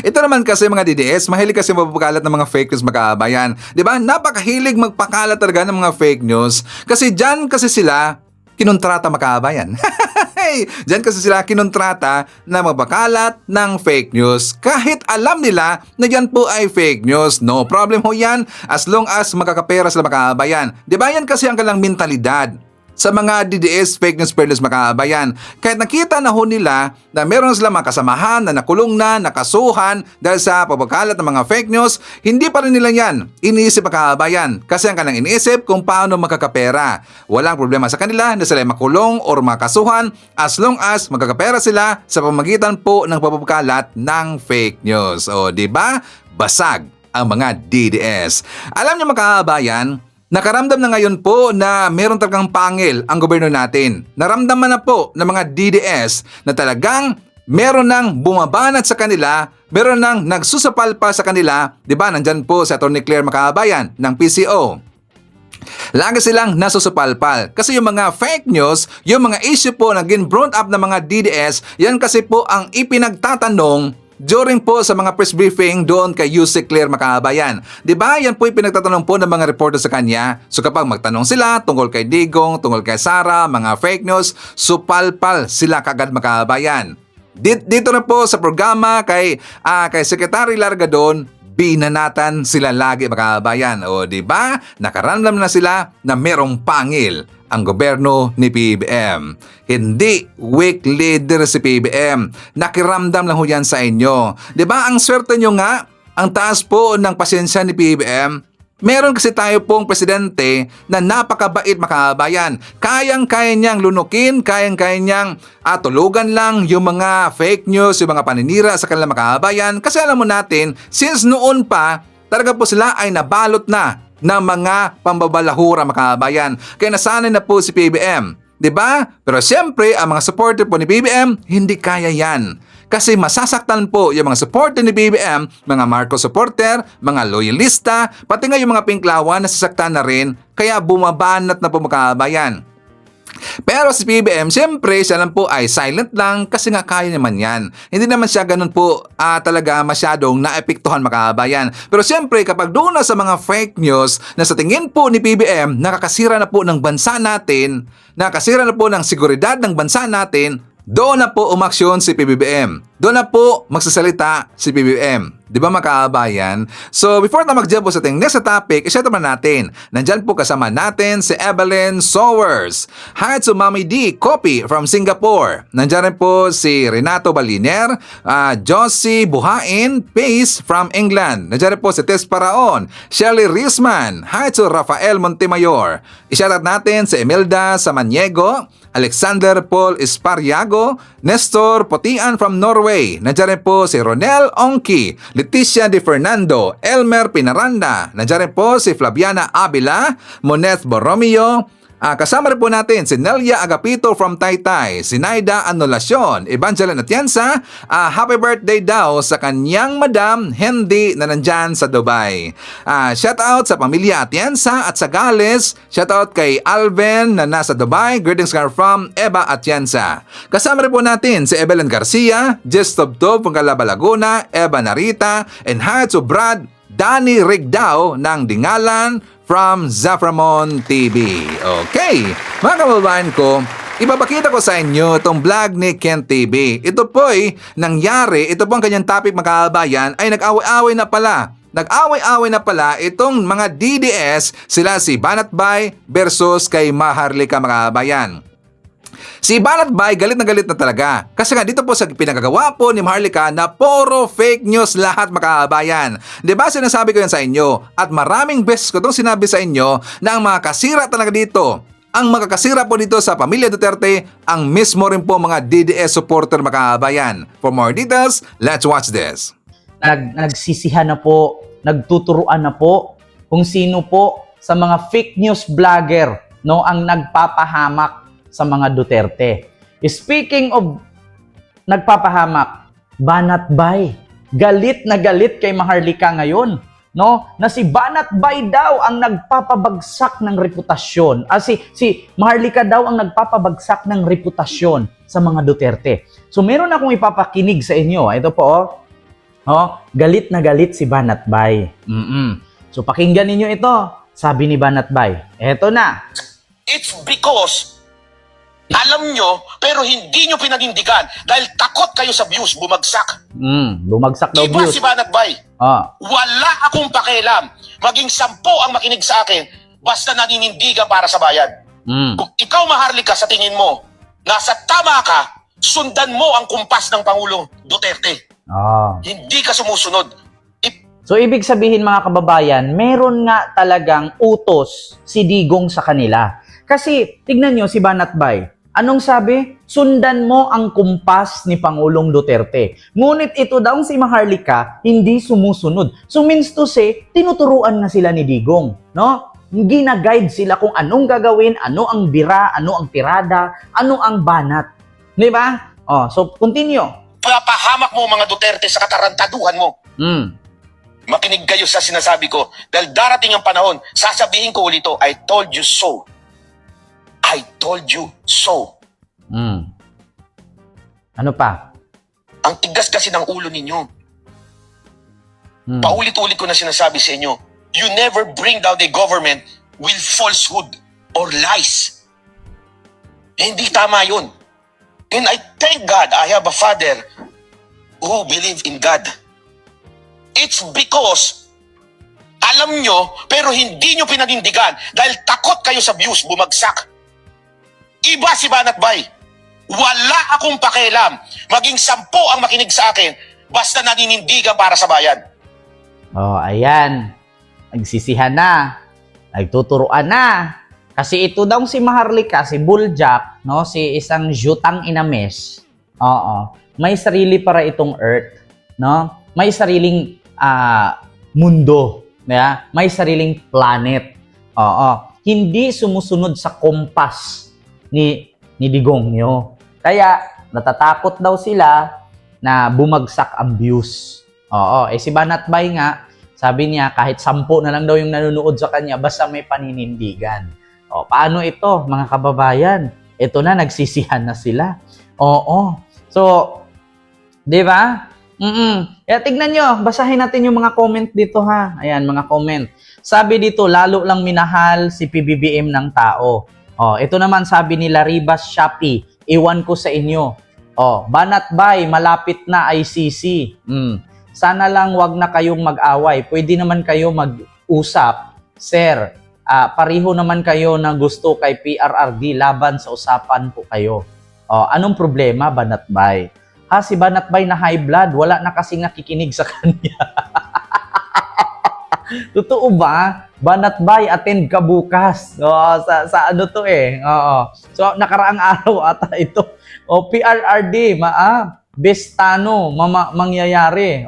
Ito naman kasi mga DDS, mahilig kasi mapapakalat ng mga fake news, makaabayan. Diba? Napakahilig magpakalat talaga ng mga fake news. Kasi dyan kasi sila kinontrata, makaabayan. Diyan kasi sila kinontrata na magpakalat ng fake news. Kahit alam nila na yan po ay fake news, no problem ho yan as long as makakapera sila, makaabayan. Diba yan kasi ang kanilang mentalidad sa mga DDS fake news, makaabayan. Kahit nakita na ho nila na meron sila mga kasamahan na nakulong na, nakasuhan dahil sa pagpakalat ng mga fake news, hindi pa rin nila yan iniisip, makaabayan. Kasi ang kanilang iniisip kung paano makakapera. Walang problema sa kanila na sila makulong or makasuhan as long as makakapera sila sa pamamagitan po ng pagpapakalat ng fake news. O, di ba? Basag ang mga DDS. Alam niyo, makaabayan, nakaramdam na ngayon po na meron talagang pangil ang gobyerno natin. Naramdaman na po ng mga DDS na talagang meron nang bumabanat sa kanila, meron nang nagsusapal pa sa kanila. Diba, nandyan po si Atty. Claire, makaabayan ng PCO. Lagi silang nasusupalpal. Kasi yung mga fake news, yung mga issue po na gin-brought up ng mga DDS, yan kasi po ang ipinagtatanong during po sa mga press briefing doon kay Yusek Claire, makaabayan. Diba? Yan po yung pinagtatanong po ng mga reporter sa kanya. So kapag magtanong sila tungkol kay Digong, tungkol kay Sara, mga fake news, supalpal sila kagad, makaabayan. Dito na po sa programa kay Secretary Largadon, binanatan sila lagi, makaabayan. O diba? Nakaramdam na sila na merong pangil ang gobyerno ni PBM. Hindi weak leader si PBM. Nakiramdam lang ho yan sa inyo. Diba? Ang swerte nyo nga, ang taas po ng pasensya ni PBM. Meron kasi tayo pong presidente na napakabait, makaabayan. Kayang-kaya niyang lunukin, kayang-kaya niyang tulugan lang yung mga fake news, yung mga paninira sa kanilang makaabayan. Kasi alam mo natin, since noon pa, talaga po sila ay nabalot na ng mga pambabalahura, makaabayan. Kaya nasanay na po si PBM. Diba? Pero siyempre, ang mga supporter po ni PBM, hindi kaya yan. Kasi masasaktan po yung mga supporter ni PBM, mga Marcos supporter, mga loyalista, pati nga yung mga pinklawan na sasaktan na rin, kaya bumabanat na po, makaabayan. Pero si PBM, siyempre siya lang po ay silent lang kasi nga kaya naman yan. Hindi naman siya ganun po talaga masyadong naepektuhan, makaabayan. Pero siyempre kapag doon na sa mga fake news na sa tingin po ni PBM nakakasira na po ng bansa natin, nakakasira na po ng seguridad ng bansa natin, doon na po umaksyon si PBBM. Doon na po magsasalita si PBBM. Di ba, makaabayan? So, before na mag-jump po sa ating next topic, i-share naman natin. Nandyan po kasama natin si Evelyn Sowers. Hi to Mami D, copy from Singapore. Nandyan rin po si Renato Baliner, Josie Buhain, Pace from England. Nandyan rin po si Tess Paraon, Shirley Risman. Hi to Rafael Montemayor. I-share natin si Imelda Samaniego, Alexander Paul Espariago, Nestor Potian from Norway. Nandiyan rin po si Ronel Onki, Leticia De Fernando, Elmer Pinaranda. Nandiyan rin po si Flaviana Abila, Moneth Borromeo, Kasama rin po natin si Nelia Agapito from Taytay, si Naida Anulacion, Evangeline Atienza, happy birthday daw sa kanyang madam Hendy na nandyan sa Dubai. Shout out sa pamilya Atienza at sa Gales, shout out kay Alvin na nasa Dubai, greetings from Eva Atienza. Kasama rin po natin si Evelyn Garcia, Jess Tobtob from Calaba, Laguna, Eva Narita, and hi to Brad Danny Rigdao ng Dingalan from Zaframon TV. Okay, mga kababayan ko, ibabakita ko sa inyo itong vlog ni Ken TV. Ito po nangyari, ito po ang kanyang topic mga kababayan, ay nag-away-away na pala. Nag-away-away na pala itong mga DDS, sila si Banatbay versus kay Maharlika mga kababayan. Si Banatbay galit na talaga. Kasi nga dito po sa pinagagawa po ni Maharlika na puro fake news lahat mga kababayan. Diba sinasabi ko yan sa inyo? At maraming beses ko itong sinabi sa inyo na ang mga kasira talaga dito, ang mga kasira po dito sa pamilya Duterte, ang mismo rin po mga DDS supporter mga kababayan. For more details, let's watch this. Nagsisihan na po, nagtuturuan na po kung sino po sa mga fake news vlogger no ang nagpapahamak sa mga Duterte. Speaking of nagpapahamak, Banatbay, galit na galit kay Maharlika ngayon, no? Na si Banatbay daw ang nagpapabagsak ng reputasyon. Si Maharlika daw ang nagpapabagsak ng reputasyon sa mga Duterte. So meron akong ipapakinig sa inyo. Ito po, galit na galit si Banatbay. So pakinggan ninyo ito. Sabi ni Banatbay, eto na. It's because alam nyo, pero hindi nyo pinanindigan dahil takot kayo sa views, bumagsak. Bumagsak daw Iba views. si Banatbay. Wala akong pakialam. Maging 10 ang makinig sa akin, basta naninindigan para sa bayan. Kung ikaw Maharlika sa tingin mo, nasa tama ka, sundan mo ang kumpas ng Pangulong Duterte. Hindi ka sumusunod. So, ibig sabihin mga kababayan, meron nga talagang utos si Digong sa kanila. Kasi, tignan nyo si Banatbay. Anong sabi? Sundan mo ang kumpas ni Pangulong Duterte. Ngunit ito daw si Maharlika, hindi sumusunod. So, means to say, tinuturuan na sila ni Digong. No? Gina-guide sila kung anong gagawin, ano ang bira, ano ang tirada, ano ang banat. Di ba? So, continue. Papahamak mo mga Duterte sa katarantaduhan mo. Makinig kayo sa sinasabi ko dahil darating ang panahon, sasabihin ko ulit ito, I told you so. I told you so. Ano pa? Ang tigas kasi ng ulo ninyo. Paulit-ulit ko na sinasabi sa inyo, you never bring down the government with falsehood or lies. Hindi tama yun. And I thank God I have a father who believes in God. It's because alam nyo, pero hindi nyo pinanindigan dahil takot kayo sa views, bumagsak. Iba si Banatbay. Wala akong pakialam. Maging 10 ang makinig sa akin, basta naninindigan para sa bayan. Ayan. Nagsisihan na. Nagtuturuan na. Kasi ito daw si Maharlika, si Buljak, no, si isang jutang inames. May sarili para itong earth, no? May sariling mundo, yeah? May sariling planet. Hindi sumusunod sa kompas ni Digong nyo. Kaya natatakot daw sila na bumagsak ang views. Si Banatbay nga, sabi niya kahit 10 na lang daw yung nanonood sa kanya basta may paninindigan. Paano ito mga kababayan? Ito na, nagsisihan na sila. So, di ba? Tignan nyo, basahin natin yung mga comment dito ha. Ayan, mga comment. Sabi dito, lalo lang minahal si PBBM ng tao. Ito naman sabi ni Laribas Shopee, iwan ko sa inyo. Banatbay, malapit na ICC. Sana lang wag na kayong mag-away. Pwede naman kayo mag-usap. Sir, pareho naman kayo na gusto kay PRRD, laban sa usapan po kayo. Anong problema, Banatbay? Si Banatbay na high blood, wala na kasing nakikinig sa kanya. Totoo ba? Banatbay, attend ka bukas. Sa ano to eh. So, nakaraang araw ata ito. PRRD, bestano, mangyayari.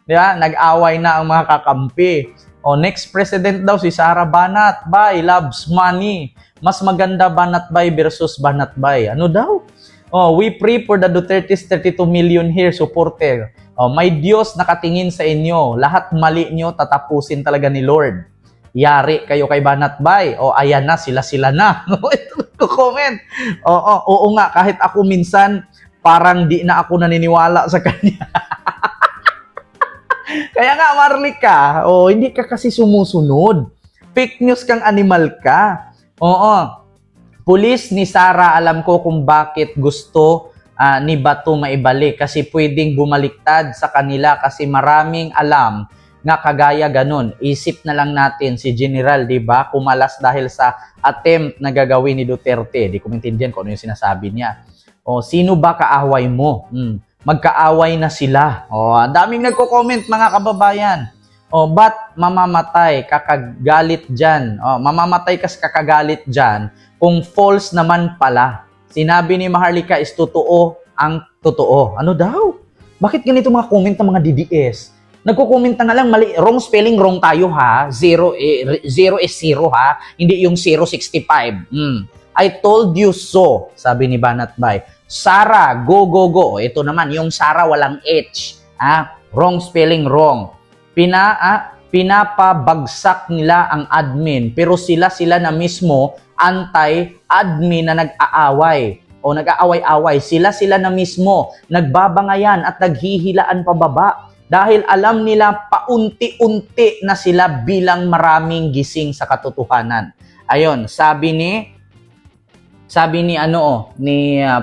Diba? Nag-away na ang mga kakampi. Next president daw si Sara Banatbay, loves money. Mas maganda Banatbay versus Banatbay. Ano daw? We pray for the Duterte's 32 million here supporter. May Diyos nakatingin sa inyo. Lahat mali nyo, tatapusin talaga ni Lord. Yari kayo kay Banatbay. Ayan na, sila na. Ito comment. Oo nga, kahit ako minsan, parang di na ako naniniwala sa kanya. Kaya nga, Marlica, hindi ka kasi sumusunod. Fake news kang animal ka. Pulis ni Sara, alam ko kung bakit gusto ni Bato maibalik. Kasi pwedeng bumaliktad sa kanila kasi maraming alam nga kagaya ganun. Isip na lang natin si General, di ba? Kumalas dahil sa attempt na gagawin ni Duterte. Di ko maintindihan kung ano yung sinasabi niya. Sino ba kaaway mo? Magkaaway na sila. Ang daming nagko-comment mga kababayan. Ba't mamamatay kakagalit dyan? Mamamatay kas kakagalit dyan kung false naman pala. Sinabi ni Maharlika is totoo ang totoo. Ano daw? Bakit ganito mga comment ng mga DDS? Nagko-comment na lang mali. Wrong spelling, wrong tayo ha. Zero is zero ha. Hindi yung 065. I told you so, sabi ni Banatbay. Sara, go, go, go. Ito naman, yung Sara walang H. Wrong spelling, wrong. Pinapabagsak nila ang admin, pero sila na mismo anti-admin na nag-aaway o nag-aaway-away. Sila na mismo nagbabangayan at naghihilaan pababa dahil alam nila paunti-unti na sila bilang maraming gising sa katotohanan. Ayon, sabi ni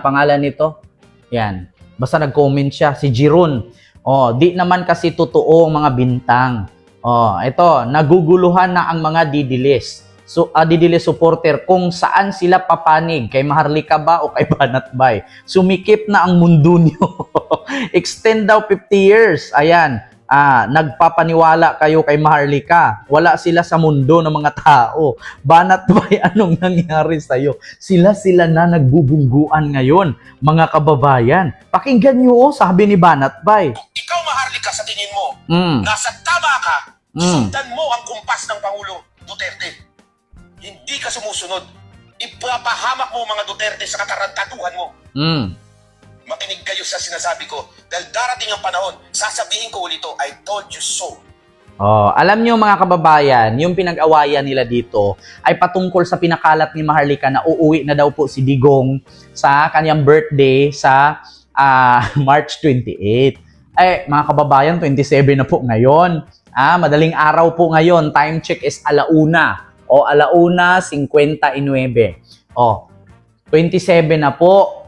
pangalan nito, yan, basta nag-comment siya, si Jiron. Di naman kasi totoo ang mga bintang. Ito, naguguluhan na ang mga didilis. So, didilis supporter kung saan sila papanig, kay Maharlika ba o kay Banatbay. Sumikip na ang mundo niyo. Extend daw 50 years. Ayan. Nagpapaniwala kayo kay Maharlika. Wala sila sa mundo ng mga tao. Banatbay, anong nangyari sa'yo? Sila na nagbubungguan ngayon, mga kababayan. Pakinggan nyo, sabi ni Banatbay. Ikaw, Maharlika, sa tingin mo, nasa tama ka, sundan mo ang kumpas ng Pangulo Duterte. Hindi ka sumusunod. Ipapahamak mo mga Duterte sa katarantatuhan mo. Makinig kayo sa sinasabi ko dahil darating ang panahon, sasabihin ko ulit ito, I told you so. Alam nyo mga kababayan, yung pinag-awayan nila dito ay patungkol sa pinakalat ni Maharlika na uuwi na daw po si Digong sa kanyang birthday sa March 28. Mga kababayan, 27 na po ngayon. Madaling araw po ngayon. Time check is 1:00 o 1:59. 27 na po.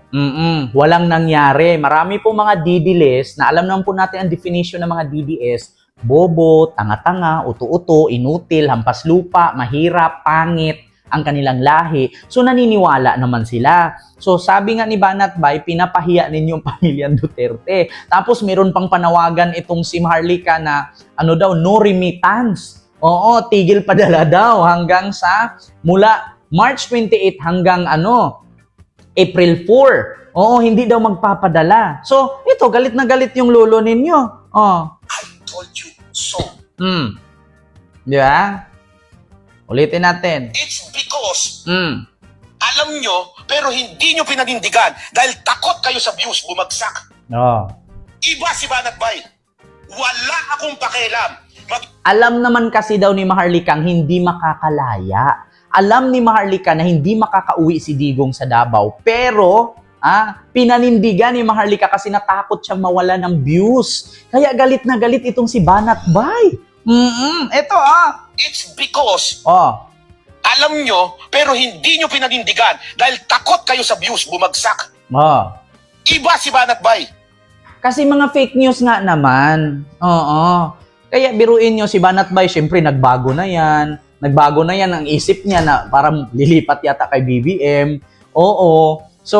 Walang nangyari. Marami po mga didilis na alam naman po natin ang definition ng mga DDS. Bobo, tanga-tanga, uto-uto, inutil, hampas lupa, mahirap, pangit ang kanilang lahi. So naniniwala naman sila. So sabi nga ni Banatbay, pinapahiya ninyong pamilyang Duterte. Tapos meron pang panawagan itong si Maharlika na no remittance. Tigil padala daw hanggang sa mula March 28 hanggang April 4. Hindi daw magpapadala. So, ito, galit na galit yung lolo ninyo. I told you so. Di ba? Ulitin natin. It's because alam nyo, pero hindi nyo pinanindigan dahil takot kayo sa views bumagsak. Iba si Banatbay. Wala akong pakialam. Alam naman kasi daw ni Maharlika hindi makakalaya. Alam ni Maharlika na hindi makakauwi si Digong sa Davao. Pero, pinanindigan ni Maharlika kasi natakot siyang mawala ng views. Kaya galit na galit itong si Banatbay. Ito It's because alam nyo, pero hindi nyo pinanindigan dahil takot kayo sa views bumagsak. Iba si Banatbay. Kasi mga fake news nga naman. Kaya biruin nyo si Banatbay, syempre nagbago na yan. Nagbago na yan ang isip niya na parang lilipat yata kay BBM. So,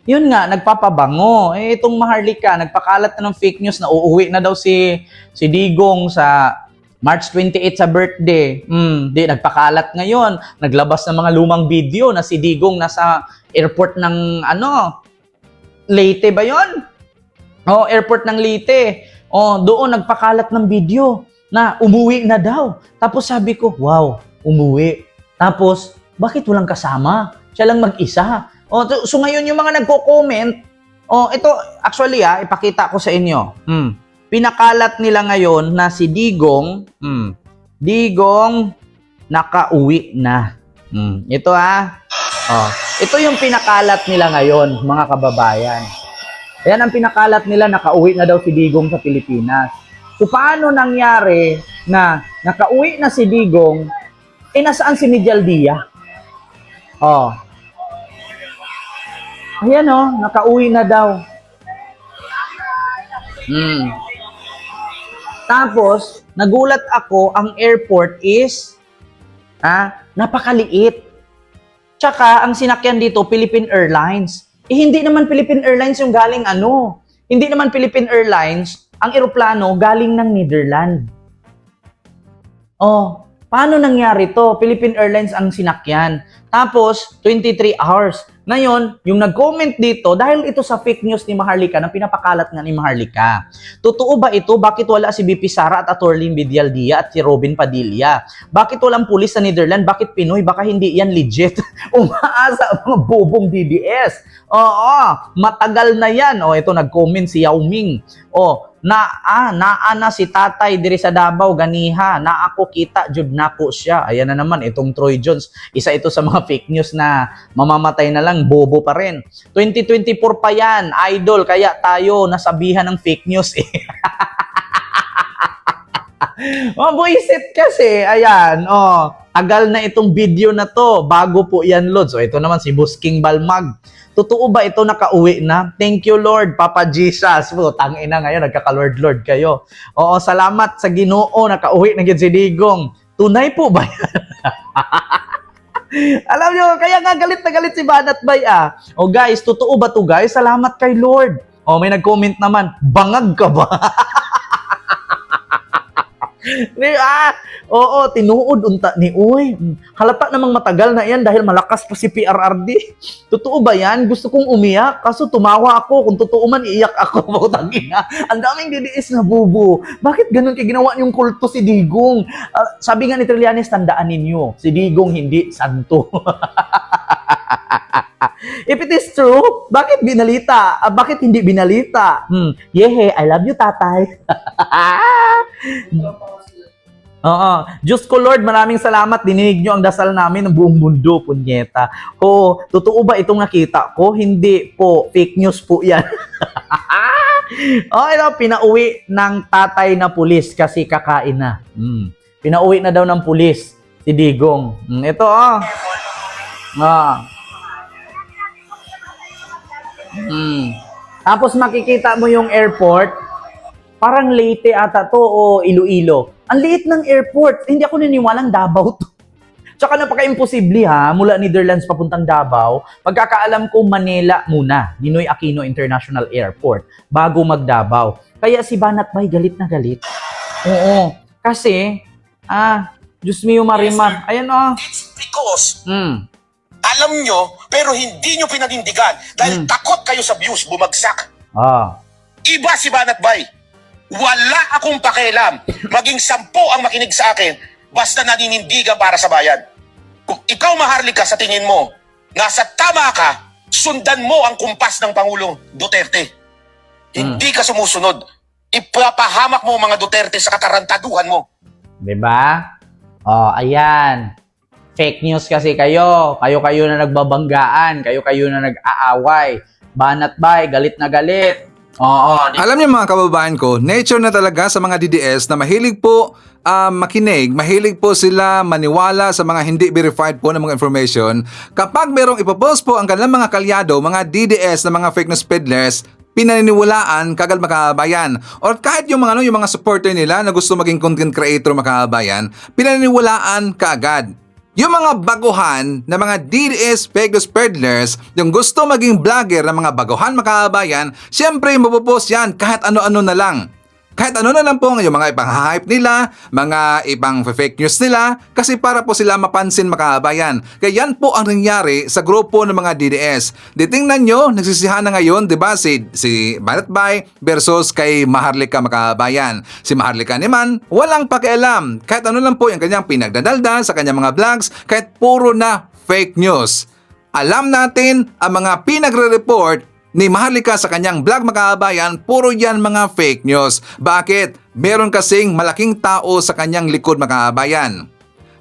yun nga, nagpapabango. Itong Maharlika, nagpakalat na ng fake news na uuwi na daw si Digong sa March 28 sa birthday. Nagpakalat ngayon. Naglabas ng mga lumang video na si Digong nasa airport ng Leyte ba yun? Airport ng Leyte. Doon nagpakalat ng video na umuwi na daw. Tapos sabi ko, wow, umuwi. Tapos, bakit walang kasama? Siya lang mag-isa. So ngayon yung mga nagko-comment, ito actually ipakita ko sa inyo. Pinakalat nila ngayon na si Digong, Digong nakauwi na. Ito ito yung pinakalat nila ngayon, mga kababayan. Ayan ang pinakalat nila, nakauwi na daw si Digong sa Pilipinas. So paano nangyari na nakauwi na si Digong, nasaan si Miguel Dia? Ayan nakauwi na daw. Tapos, nagulat ako, ang airport is napakaliit. Tsaka, ang sinakyan dito, Philippine Airlines. Hindi naman Philippine Airlines yung galing Hindi naman Philippine Airlines, ang eroplano galing ng Netherlands. Paano nangyari to? Philippine Airlines ang sinakyan. Tapos, 23 hours. Ngayon, yung nag-comment dito, dahil ito sa fake news ni Maharlika, na pinapakalat nga ni Maharlika. Totoo ba ito? Bakit wala si BP Sara at Atty. Miguel Dia at si Robin Padilla? Bakit walang pulis sa Netherlands? Bakit Pinoy? Baka hindi yan legit. Umaasa ang mga bobong DDS. Matagal na yan. Ito nag-comment si Yao Ming. Naa si tatay diri sa Davao ganiha, na ako kita jud nako siya. Ayan na naman itong Troy Jones. Isa ito sa mga fake news na mamamatay na lang, bobo pa rin. 2024 pa yan, idol, kaya tayo nasabihan ng fake news Buisit kasi, ayan, tagal na itong video na to, bago po yan, Lord. So ito naman si Busking Balmag. Totoo ba ito nakauwi na? Thank you, Lord, Papa Jesus. Tangina ngayon, nagkaka-Lord kayo. Salamat sa Ginoo, nakauwi na si Digong. Tunay po ba yan? Alam nyo, kaya nga galit na galit si Banat Bay guys, totoo ba to guys? Salamat kay Lord. May nag-comment naman, bangag ka ba? Tinuod unta ni Uy. Halata namang matagal na yan dahil malakas pa si PRRD. Totoo ba yan? Gusto kong umiyak kaso tumawa ako. Kung totoo man, iiyak ako. Ang daming DDS na bubo. Bakit ganun kay ginawa niyong kulto si Digong? Sabi nga ni Trillanes, tandaan ninyo, si Digong hindi santo. If it is true, bakit binalita? Bakit hindi binalita? Yehe, I love you, tatay. Diyos ko, Lord, maraming salamat. Dininig nyo ang dasal namin ng buong mundo, punyeta. Totoo ba itong nakita ko? Hindi po. Fake news po yan. Pinauwi ng tatay na pulis kasi kakain na. Pinauwi na daw ng pulis si Digong. Ito, Tapos makikita mo yung airport, parang Leyte ata to o Iloilo. Ang liit ng airport. Hindi ako naniwalang Davao to. Tsaka napaka-imposible mula Netherlands papuntang Davao. Pagkakaalam ko, Manila muna. Ninoy Aquino International Airport bago mag-Davao. Kaya si Banat Bay galit na galit. Kasi, Diyos mio Marimar. Ayan It's because alam nyo, pero hindi nyo pinanindigan dahil takot kayo sa views, bumagsak. Iba si Banat Bay. Wala akong pakialam. Maging 10 ang makinig sa akin, basta naninindigan para sa bayan. Kung ikaw, Maharlika, sa tingin mo, nasa tama ka, sundan mo ang kumpas ng Pangulong Duterte. Hindi ka sumusunod. Ipapahamak mo mga Duterte sa katarantaduhan mo. Diba? Ayan. Fake news kasi kayo. Kayo na nagbabanggaan. Kayo na nag-aaway. Banat Bay, galit na galit. Alam niyo mga kababayan ko, nature na talaga sa mga DDS na mahilig po makinig, mahilig po sila maniwala sa mga hindi verified po ng mga information. Kapag merong ipopost po ang kanilang mga kalyado, mga DDS na mga fake news peddlers, pinaniniwalaan kagad makabayan. Or kahit yung mga supporter nila na gusto maging content creator makabayan, pinaniniwalaan kaagad. Yung mga baguhan na mga DDS fake news peddlers, yung gusto maging vlogger ng mga baguhan makabayan, syempre mapopost yan kahit ano-ano na lang. Kahit ano na lang po yung mga ipang-hype nila, mga ibang fake news nila, kasi para po sila mapansin makabayan. Kaya yan po ang nangyari sa grupo ng mga DDS. Ditingnan nyo, nagsisihan na ngayon, di ba, si Banat Bay versus kay Maharlika makabayan. Si Maharlika naman, walang pakialam. Kahit ano lang po yung kanyang pinagdadalda sa kanyang mga vlogs, kahit puro na fake news. Alam natin ang mga pinagre-report ni Maharlika sa kanyang vlog mga kababayan, puro yan mga fake news. Bakit? Meron kasing malaking tao sa kanyang likod mga kababayan.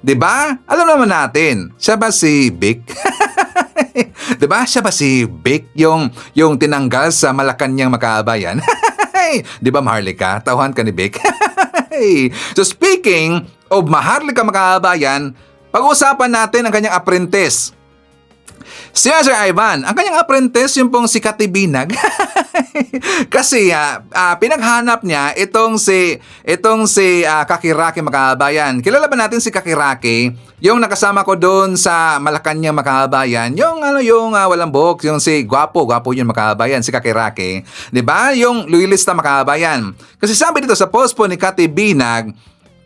'Di ba? Alam naman natin, siya ba si Vic? 'Di ba? Siya ba si Vic yung tinanggal sa Malacanang mga kababayan? 'Di ba Maharlika? Tauhan ka ni Vic. So speaking of Maharlika mga kababayan, pag-uusapan natin ang kanyang apprentice. Si Sir Ivan, ang kanyang apprentice yung pong si Kati Binag. Kasi pinaghanap niya itong si Kakiraki makabayan. Kilala ba natin si Kakiraki? Yung nakasama ko doon sa Malacanang makabayan. Yung walang buhok, yung si gwapo yun makabayan, si Kakiraki. 'Di ba? Yung loyalista makabayan. Kasi sabi dito sa post po ni Kati Binag,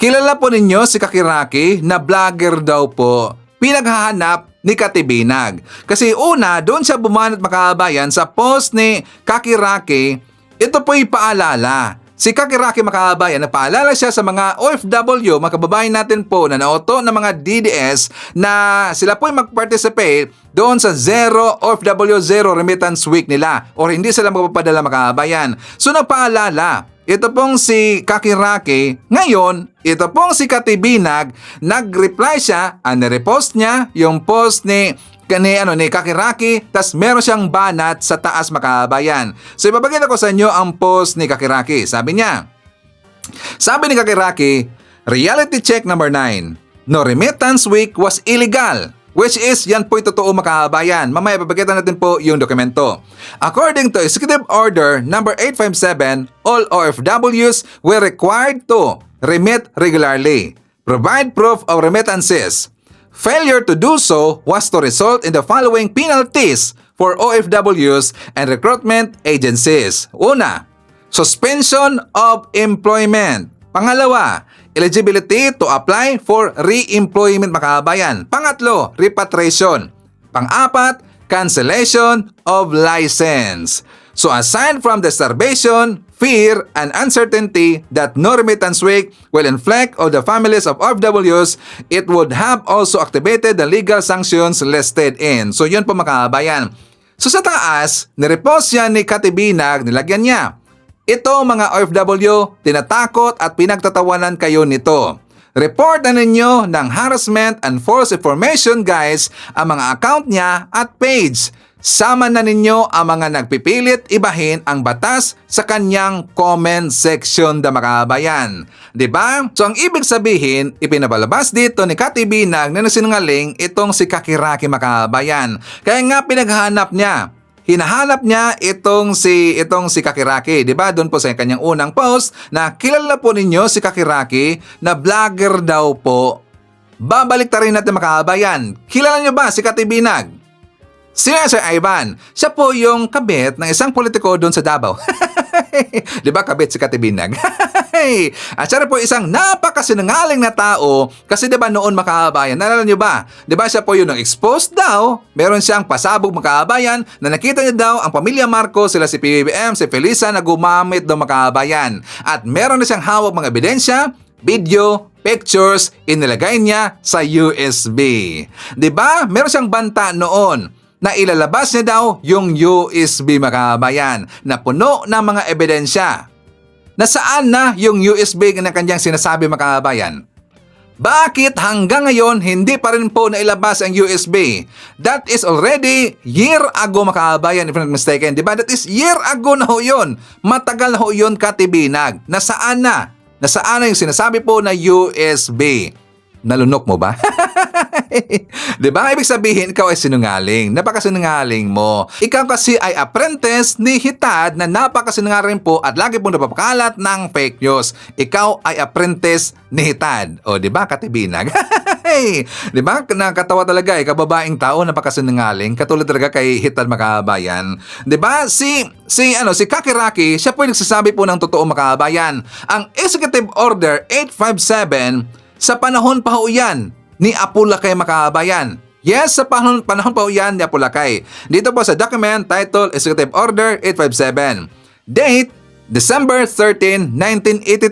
kilala po ninyo si Kakiraki na vlogger daw po. Pinaghahanap ni Kati Binag. Kasi una, doon siya bumanat makabayan sa post ni Kakiraki, ito po'y paalala. Si Kakiraki makabayan, nagpaalala siya sa mga OFW, mga kababayan natin po na nauto ng mga DDS na sila po'y mag-participate doon sa Zero OFW Zero Remittance Week nila or hindi sila magpapadala makabayan. So nagpaalala. Ito pong si Kakiraki, ngayon, ito pong si Kati Binag, nag-reply siya, nirepost niya yung post ni Kakiraki, tas meron siyang banat sa taas makabayan. So ipapakita ko sa inyo ang post ni Kakiraki. Sabi niya, sabi ni Kakiraki, reality check number 9, no remittance week was illegal. Which is, yan po'y totoo makabayan. Mamaya papakita natin po yung dokumento. According to Executive Order number 857, all OFWs were required to remit regularly, provide proof of remittances. Failure to do so was to result in the following penalties for OFWs and recruitment agencies. Una, suspension of employment. Pangalawa, eligibility to apply for re-employment makabayan. Pangatlo, repatriation. Pang-apat, cancellation of license. So aside from the starvation, fear, and uncertainty that no remittance week will inflict on the families of OFWs, it would have also activated the legal sanctions listed in. So yun po makabayan. So sa taas, nirepost yan ni Kati Binag, nilagyan niya. Ito mga OFW, tinatakot at pinagtatawanan kayo nito. Report na ninyo ng harassment and false information guys ang mga account niya at page. Sama na ninyo ang mga nagpipilit ibahin ang batas sa kanyang comment section da makabayan. 'Di ba? So ang ibig sabihin, ipinabalabas dito ni Kati Binag na nasinungaling itong si Kakiraki makabayan. Kaya nga pinaghahanap niya. Hinahanap niya itong si Kakiraki, 'di ba? Doon po sa kanyang unang post na kilala po ninyo si Kakiraki na vlogger daw po. Babalik ta rin natin makabayan. Kilala niyo ba si Kati Binag? Si Sir Ivan, siya po yung kabit ng isang politiko doon sa Davao. 'Di ba kabit si Kati Binag? At siya po isang napakasinungaling na tao kasi 'di ba noon makabayan, naalala niyo ba? 'Di ba siya po yung exposed daw, meron siyang pasabog makabayan na nakita niya daw ang pamilya Marcos, sila si PBBM, si Felisa na gumamit daw makabayan. At meron na siyang hawak mga ebidensya, video, pictures, inilagay niya sa USB. 'Di ba? Meron siyang banta noon na ilalabas niya daw yung USB makabayan na puno ng mga ebidensya. Nasaan na yung USB na kanyang sinasabi makabayan? Bakit hanggang ngayon hindi pa rin po nailabas ang USB? That is already year ago makabayan if I'm not mistaken. Diba? That is year ago na ho yun. Matagal na ho yun Kati Binag. Nasaan na? Nasaan na yung sinasabi po na USB? Nalunok mo ba? Diba? Ibig sabihin, ikaw ay sinungaling. Napakasinungaling mo. Ikaw kasi ay apprentice ni Hitad na napakasinungaling po at lagi pong napapakalat ng fake news. Ikaw ay apprentice ni Hitad. O, diba, Kati Binag? Diba? Nakatawa talaga eh. Kababaeng tao, napakasinungaling. Katulad talaga kay Hitad makabayan. Diba? Si Kakiraki, siya po yung nagsasabi po ng totoo makabayan. Ang Executive Order 857 sa panahon pa ho yan ni Apulakay makabayan. Yes, sa panahon pa ho yan ni Apulakay. Dito po sa document titled Executive Order 857. Date, December 13, 1982.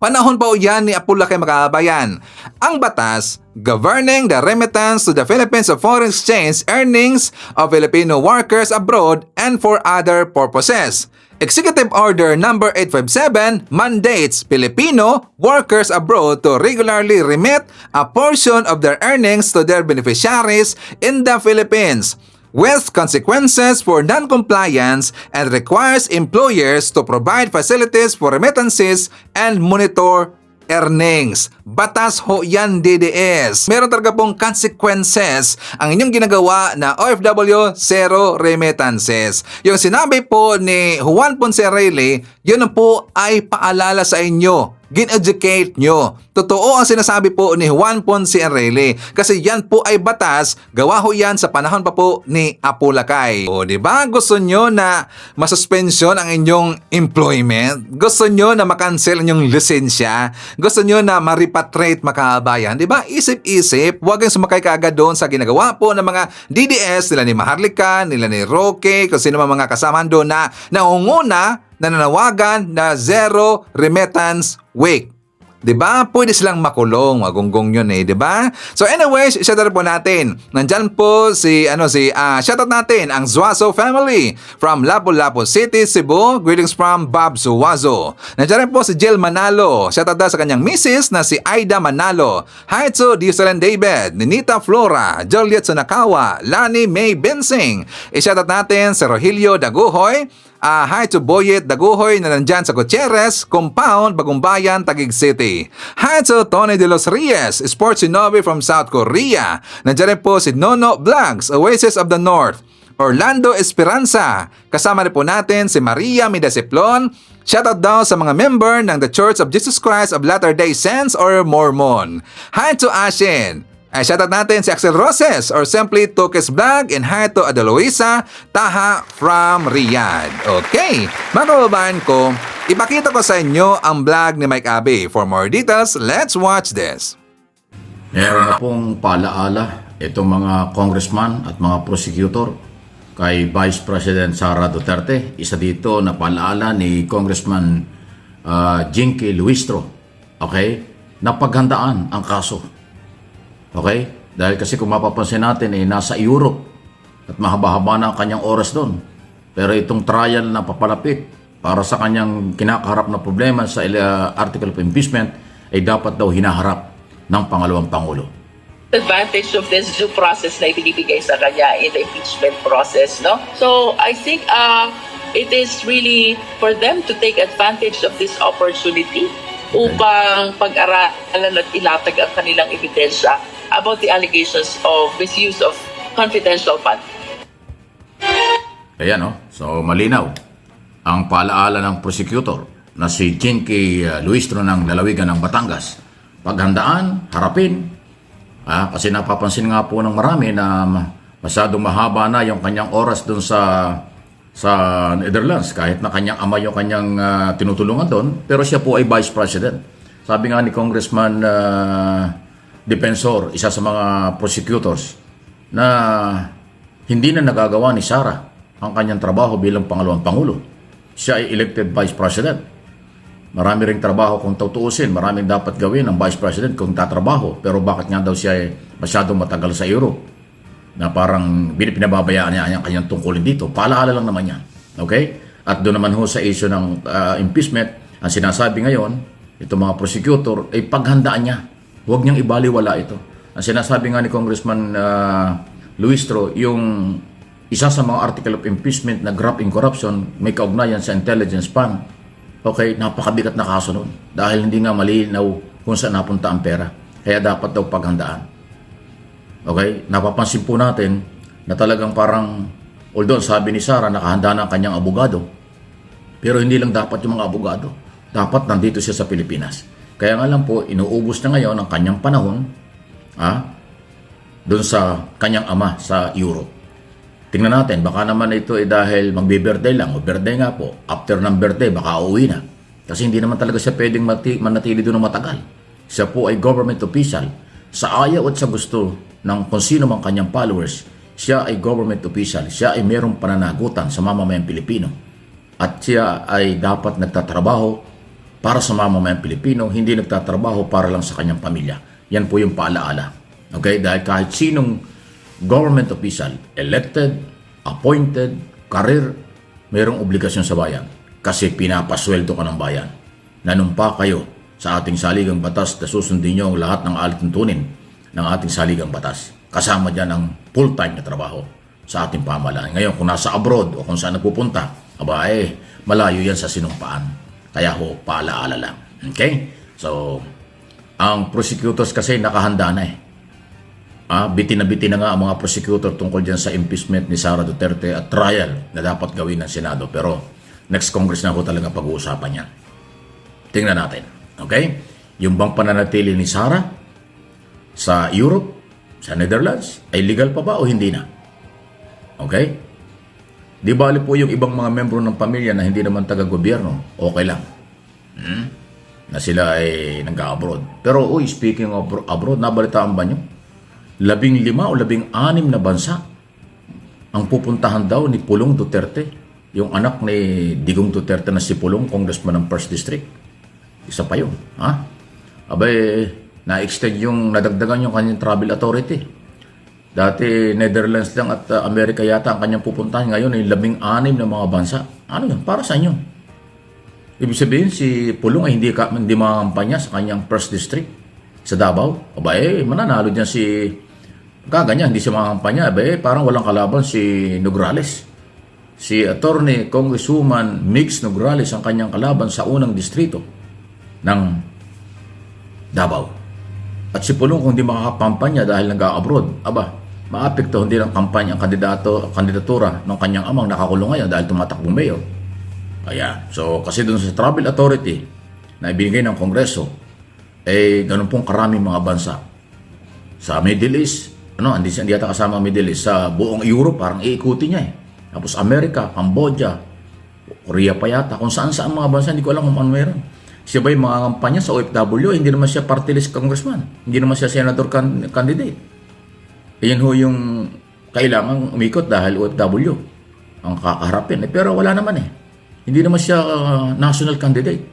Panahon pa o yan ni Apulakay mga kababayan. Ang batas governing the remittance to the Philippines of foreign exchange earnings of Filipino workers abroad and for other purposes. Executive Order Number 857 mandates Filipino workers abroad to regularly remit a portion of their earnings to their beneficiaries in the Philippines, with consequences for non-compliance, and requires employers to provide facilities for remittances and monitor earnings. Batas ho yan, DDS. Meron talaga pong consequences ang inyong ginagawa na OFW zero remittances. Yung sinabi po ni Juan Ponce Enrile, yun po ay paalala sa inyo. Gin-educate nyo. Totoo ang sinasabi po ni Juan Ponce Enrile kasi yan po ay batas, gawa ho yan sa panahon pa po ni Apulakay. O diba gusto nyo na masuspensyon ang inyong employment? Gusto nyo na makancel ang inyong lisensya? Gusto nyo na ma-repatriate makabayan? Diba? Isip-isip, huwag kang sumakay kaagad doon sa ginagawa po ng mga DDS nila ni Maharlika, nila ni Roque, kung sino mga kasamahan doon na naunguna na nanawagan na zero remittance week. 'Di ba? Pwede silang makulong, magunggong 'yun eh, 'di ba? So anyways, shoutout po natin. Nandiyan po shoutout natin ang Zuazo family from Lapu-Lapu City, Cebu. Greetings from Bob Zuazo. Nandiyan rin po si Jill Manalo. Shoutout daw sa kanyang misis na si Aida Manalo. Hi to Diuselan David, Ninita Flora, Juliet Sunakawa, Lani May Bensing. I-shoutout natin si Rogelio Daguhoy. Hi to Boyet Daguhoy na nandyan sa Gutierrez Compound, Bagumbayan, Taguig City. Hi to Tony De Los Reyes, Sports Shinobi from South Korea. Nandyan rin po si Nono Vlogs, Oasis of the North. Orlando Esperanza. Kasama rin po natin si Maria Midasiplon. Shoutout daw sa mga member ng The Church of Jesus Christ of Latter-day Saints or Mormon. Hi to Ashin. Ay, shoutout natin si Axel Roses or simply Tokes Vlog, and hi to Adeloisa Taha from Riyadh. Okay, mga kababayan ko, ipakita ko sa inyo ang vlog ni Mike Abe. For more details, let's watch this. Meron na pong paalaala itong mga congressman at mga prosecutor kay Vice President Sara Duterte. Isa dito na paalaala ni Congressman Jinky Luistro. Okay? Napaghandaan ang kaso. Okay? Dahil kasi kung mapapansin natin, nasa Europe at mahaba-haba na ang kanyang oras doon. Pero itong trial na papalapit para sa kanyang kinakaharap na problema sa article of impeachment ay dapat daw hinaharap ng pangalawang Pangulo. Advantage of this due process na ibinibigay sa kanya in the impeachment process, no? So I think it is really for them to take advantage of this opportunity upang pag-aralan at ilatag ang kanilang ebidensya about the allegations of misuse of confidential funds. Ayan, no? So malinaw ang paalaala ng prosecutor na si Jinky Luistro ng lalawigan ng Batangas. Paghandaan, harapin. Kasi napapansin nga po ng marami na masyadong mahaba na yung kanyang oras dun sa Netherlands. Kahit na kanyang ama yung kanyang tinutulungan doon, pero siya po ay Vice President. Sabi nga ni Congressman Defensor, isa sa mga prosecutors, na hindi na nagagawa ni Sara ang kanyang trabaho bilang pangalawang Pangulo. Siya ay elected Vice President. Marami ring trabaho kung tutuusin, maraming dapat gawin ng Vice President kung tatrabaho. Pero bakit nga daw siya ay masyadong matagal sa Europe? Na parang pinababayaan niya ang kanyang tungkulin dito. Paalaala lang naman yan. Okay? At doon naman ho sa issue ng impeachment, ang sinasabi ngayon, itong mga prosecutor, ay paghandaan niya. Huwag niyang ibaliwala ito. Ang sinasabi nga ni Congressman Luistro, yung isa sa mga article of impeachment na graft in corruption, may kaugnayan sa intelligence fund. Okay, napakabigat na kaso nun. Dahil hindi nga malinaw kung saan napunta ang pera. Kaya dapat daw paghandaan. Okay, napapansin po natin na talagang parang, although sabi ni Sara, nakahanda na ang kanyang abogado, pero hindi lang dapat yung mga abogado. Dapat nandito siya sa Pilipinas. Kaya nga lang po, inuubos na ngayon ang kanyang panahon doon sa kanyang ama sa Europe. Tingnan natin, baka naman ito ay dahil magbe-birthday lang, o birthday nga po, after ng birthday, baka uuwi na. Kasi hindi naman talaga siya pwedeng manatili doon ng matagal. Siya po ay government official. Sa ayaw at sa gusto ng kung sino mang kanyang followers, siya ay government official. Siya ay mayroong pananagutan sa mamamayang Pilipino. At siya ay dapat nagtatrabaho para sa mamamayang Pilipino, hindi nagtatrabaho para lang sa kanyang pamilya. Yan po yung paalaala. Okay? Dahil kahit sinong government official, elected, appointed, career, mayroong obligasyon sa bayan kasi pinapasweldo ka ng bayan. Nanumpa kayo sa ating saligang batas na susundin nyo ang lahat ng alituntunin ng ating saligang batas. Kasama dyan ang full-time na trabaho sa ating pamahalaan. Ngayon, kung nasa abroad o kung saan nagpupunta, malayo yan sa sinumpaan. Kaya ho, paalaala lang. Okay? So, ang prosecutors kasi nakahanda na bitin na nga ang mga prosecutor tungkol dyan sa impeachment ni Sara Duterte at trial na dapat gawin ng Senado. Pero next Congress na ho talaga pag-uusapan yan. Tingnan natin. Okay? Yung bang pananatili ni Sara sa Europe, sa Netherlands, ay legal pa ba o hindi na? Okay? Di bali po yung ibang mga membro ng pamilya na hindi naman taga-gobyerno, okay lang. Na sila ay nag-abroad. Pero speaking of abroad, nabalitaan ba nyo? 15 o 16 na bansa ang pupuntahan daw ni Pulong Duterte, yung anak ni Digong Duterte na si Pulong, congressman ng 1st District. Isa pa yun. Na-extend yung, nadagdagan yung kanyang travel authority. Dati Netherlands lang at Amerika yata ang kanyang pupuntahan. Ngayon ay 16 na mga bansa. Ano yun? Para sa inyo. Ibig sabihin si Pulong ay hindi makampanya sa kanyang 1st District sa Davao. Mananalo dyan si kaganyan, hindi siya makampanya. Parang walang kalaban si Nograles. Si Attorney Congresswoman Mix Nograles ang kanyang kalaban sa unang distrito ng Davao. At si Pulong kung di makakapampanya dahil nag-abroad, maapekto hindi ng kampanya ang kandidatura ng kanyang amang nakakulong ngayon dahil tumatakbong mayor. Kaya, kasi dun sa travel authority na ibinigay ng Kongreso, ganun pong karaming mga bansa. Sa Middle East, hindi yata kasama ang Middle East, sa buong Europe, parang iikuti niya Tapos Amerika, Cambodia, Korea pa yata, kung saan-saan mga bansa, hindi ko alam kung ano meron. Siya ba'y mga kampanya sa OFW? Hindi naman siya party list congressman. Hindi naman siya senator candidate. Yan ho yung kailangan umikot dahil OFW ang kakaharapin. Pero wala naman Hindi naman siya national candidate.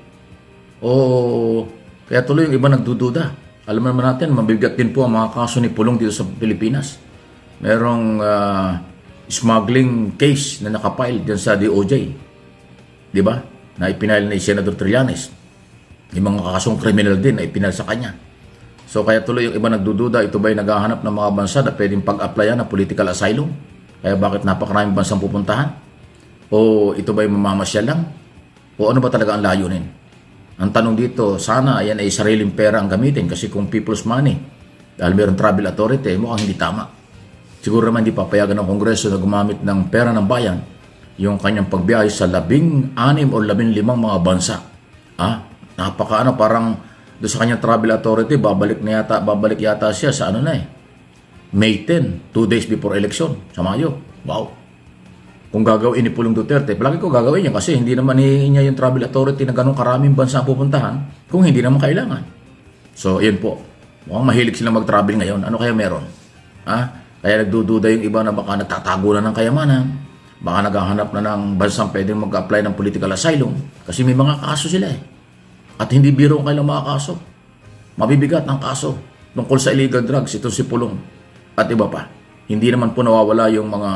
Kaya tuloy yung iba nagdududa. Alam naman natin, mabigat din po ang mga kaso ni Pulong dito sa Pilipinas. Merong smuggling case na nakapile dyan sa DOJ. Di ba? Na ipinile ni Senator Trillanes. Yung mga kasong criminal din na ipinal sa kanya. So kaya tuloy yung iba nagdududa, ito ba'y naghahanap ng mga bansa na pwedeng pag-applyan ng political asylum? Kaya bakit napakaraming bansang pupuntahan? O ito ba'y mamamasyal lang? O ano ba talaga ang layunin? Ang tanong dito, sana yan ay sariling pera ang gamitin kasi kung people's money, dahil mayroong travel authority, mukhang hindi tama. Siguro naman hindi papayagan ng Kongreso na gumamit ng pera ng bayan yung kanyang pagbiyahe sa 16 o 15 mga bansa. Parang doon sa kanyang travel authority, babalik yata siya sa May 10, 2 days before election, sa Mayo. Wow. Kung gagawin ni Pulong Duterte, palagi ko gagawin niya kasi hindi naman niya yung travel authority na ganun karaming bansa pupuntahan kung hindi naman kailangan. So, yan po. Mukhang mahilig silang mag-travel ngayon. Ano kaya meron? Kaya nagdududa yung iba na baka nagtatago na ng kayamanan, baka naghahanap na ng bansang pwedeng mag-apply ng political asylum kasi may mga kaso sila At hindi biro ang kailang mga kaso. Mabibigat ang kaso tungkol sa illegal drugs, ito si Pulong at iba pa. Hindi naman po nawawala yung mga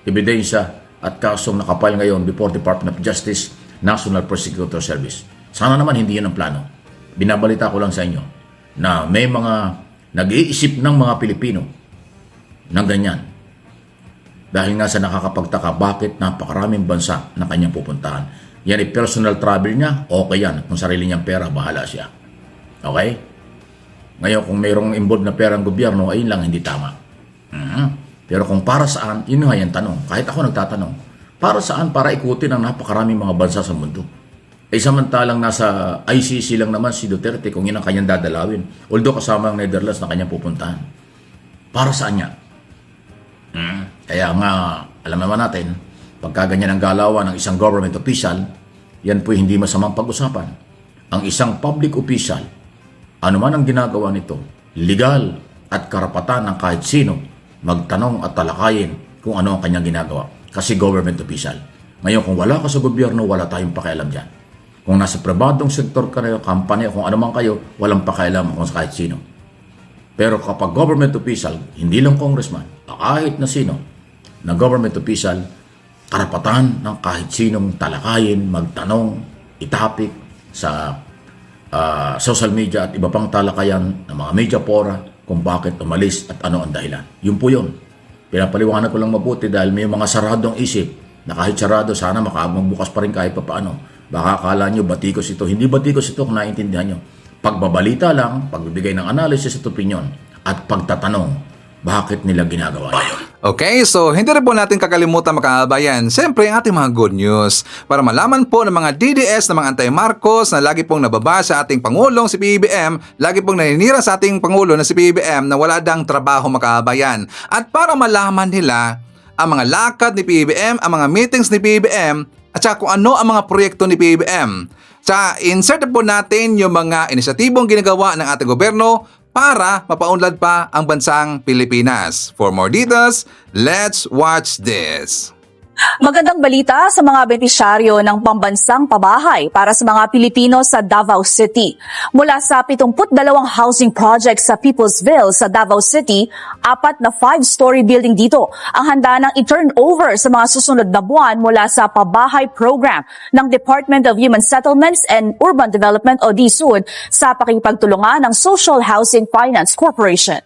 ebidensya at kasong nakapile ngayon before Department of Justice, National Prosecutor Service. Sana naman hindi yun ang plano. Binabalita ko lang sa inyo na may mga nag-iisip ng mga Pilipino ng ganyan. Dahil nga sa nakakapagtaka bakit napakaraming bansa na kanyang pupuntahan. Yan ay personal travel niya, okay yan. Kung sarili niyang pera, bahala siya. Okay? Ngayon, kung mayroong involved na pera ng gobyerno, ayun lang, hindi tama. Pero kung para saan, yun nga yung tanong. Kahit ako nagtatanong, para saan? Para ikutin ang napakaraming mga bansa sa mundo. Samantalang nasa ICC lang naman si Duterte kung yun ang kanyang dadalawin. Although kasama ang Netherlands na kanyang pupuntahan. Para saan niya? Kaya nga, alam naman natin, pagka ganyan ang galawan ng isang government official, yan po hindi masamang pag-usapan. Ang isang public official, ano man ang ginagawa nito, legal at karapatan ng kahit sino magtanong at talakayin kung ano ang kanyang ginagawa. Kasi government official. Ngayon, kung wala ka sa gobyerno, wala tayong pakialam dyan. Kung nasa pribadong sektor kayo, company, kung ano man kayo, walang pakialam kung kahit sino. Pero kapag government official, hindi lang congressman, kahit na sino, na government official, karapatan ng kahit sinong talakayin, magtanong, itapik sa social media at iba pang talakayan ng mga media fora kung bakit umalis at ano ang dahilan. Yun po yun. Pinapaliwanag ko lang mabuti dahil may mga saradong isip na kahit sarado, sana magbukas pa rin kahit pa paano. Baka akala nyo batikos ito. Hindi batikos ito kung naiintindihan nyo. Pagbabalita lang, pagbibigay ng analysis at opinion, at pagtatanong, bakit nila ginagawa yun? Okay, so hindi rin po natin kakalimutan makabayan, siyempre ang ating mga good news para malaman po ng mga DDS na mga anti-Marcos na lagi pong nababa sa ating Pangulong si PBBM, lagi pong naninira sa ating Pangulo na si PBBM na wala dang trabaho makabayan. At para malaman nila ang mga lakad ni PBBM, ang mga meetings ni PBBM, at saka kung ano ang mga proyekto ni PBBM. Sa insert po natin yung mga inisyatibong ginagawa ng ating gobyerno para mapaunlad pa ang bansang Pilipinas. For more details, let's watch this. Magandang balita sa mga benepisyaryo ng pambansang pabahay para sa mga Pilipino sa Davao City. Mula sa 72 housing projects sa Peoplesville sa Davao City, 4 na 5-story building dito ang handa ng i-turn over sa mga susunod na buwan mula sa pabahay program ng Department of Human Settlements and Urban Development o DSUD sa pakikipagtulungan ng Social Housing Finance Corporation.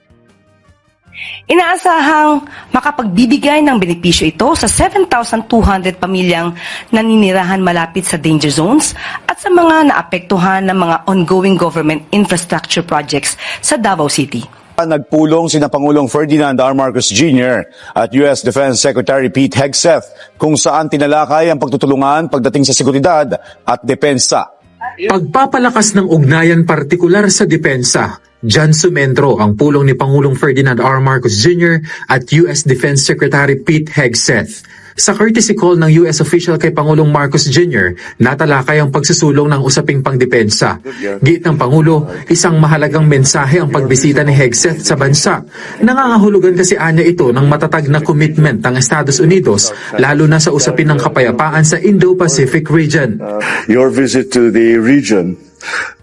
Inaasahang makapagbibigay ng benepisyo ito sa 7,200 pamilyang naninirahan malapit sa danger zones at sa mga naapektuhan ng mga ongoing government infrastructure projects sa Davao City. Nagpulong sina Pangulong Ferdinand R. Marcos Jr. at U.S. Defense Secretary Pete Hegseth kung saan tinalakay ang pagtutulungan pagdating sa seguridad at depensa. Pagpapalakas ng ugnayan partikular sa depensa. Diyan sumentro ang pulong ni Pangulong Ferdinand R. Marcos Jr. at U.S. Defense Secretary Pete Hegseth. Sa courtesy call ng U.S. official kay Pangulong Marcos Jr., natalakay ang pagsusulong ng usaping pangdepensa. Giit ng Pangulo, isang mahalagang mensahe ang pagbisita ni Hegseth sa bansa. Nangangahulugan kasi anya ito ng matatag na commitment ng Estados Unidos, lalo na sa usapin ng kapayapaan sa Indo-Pacific region. Your visit to the region,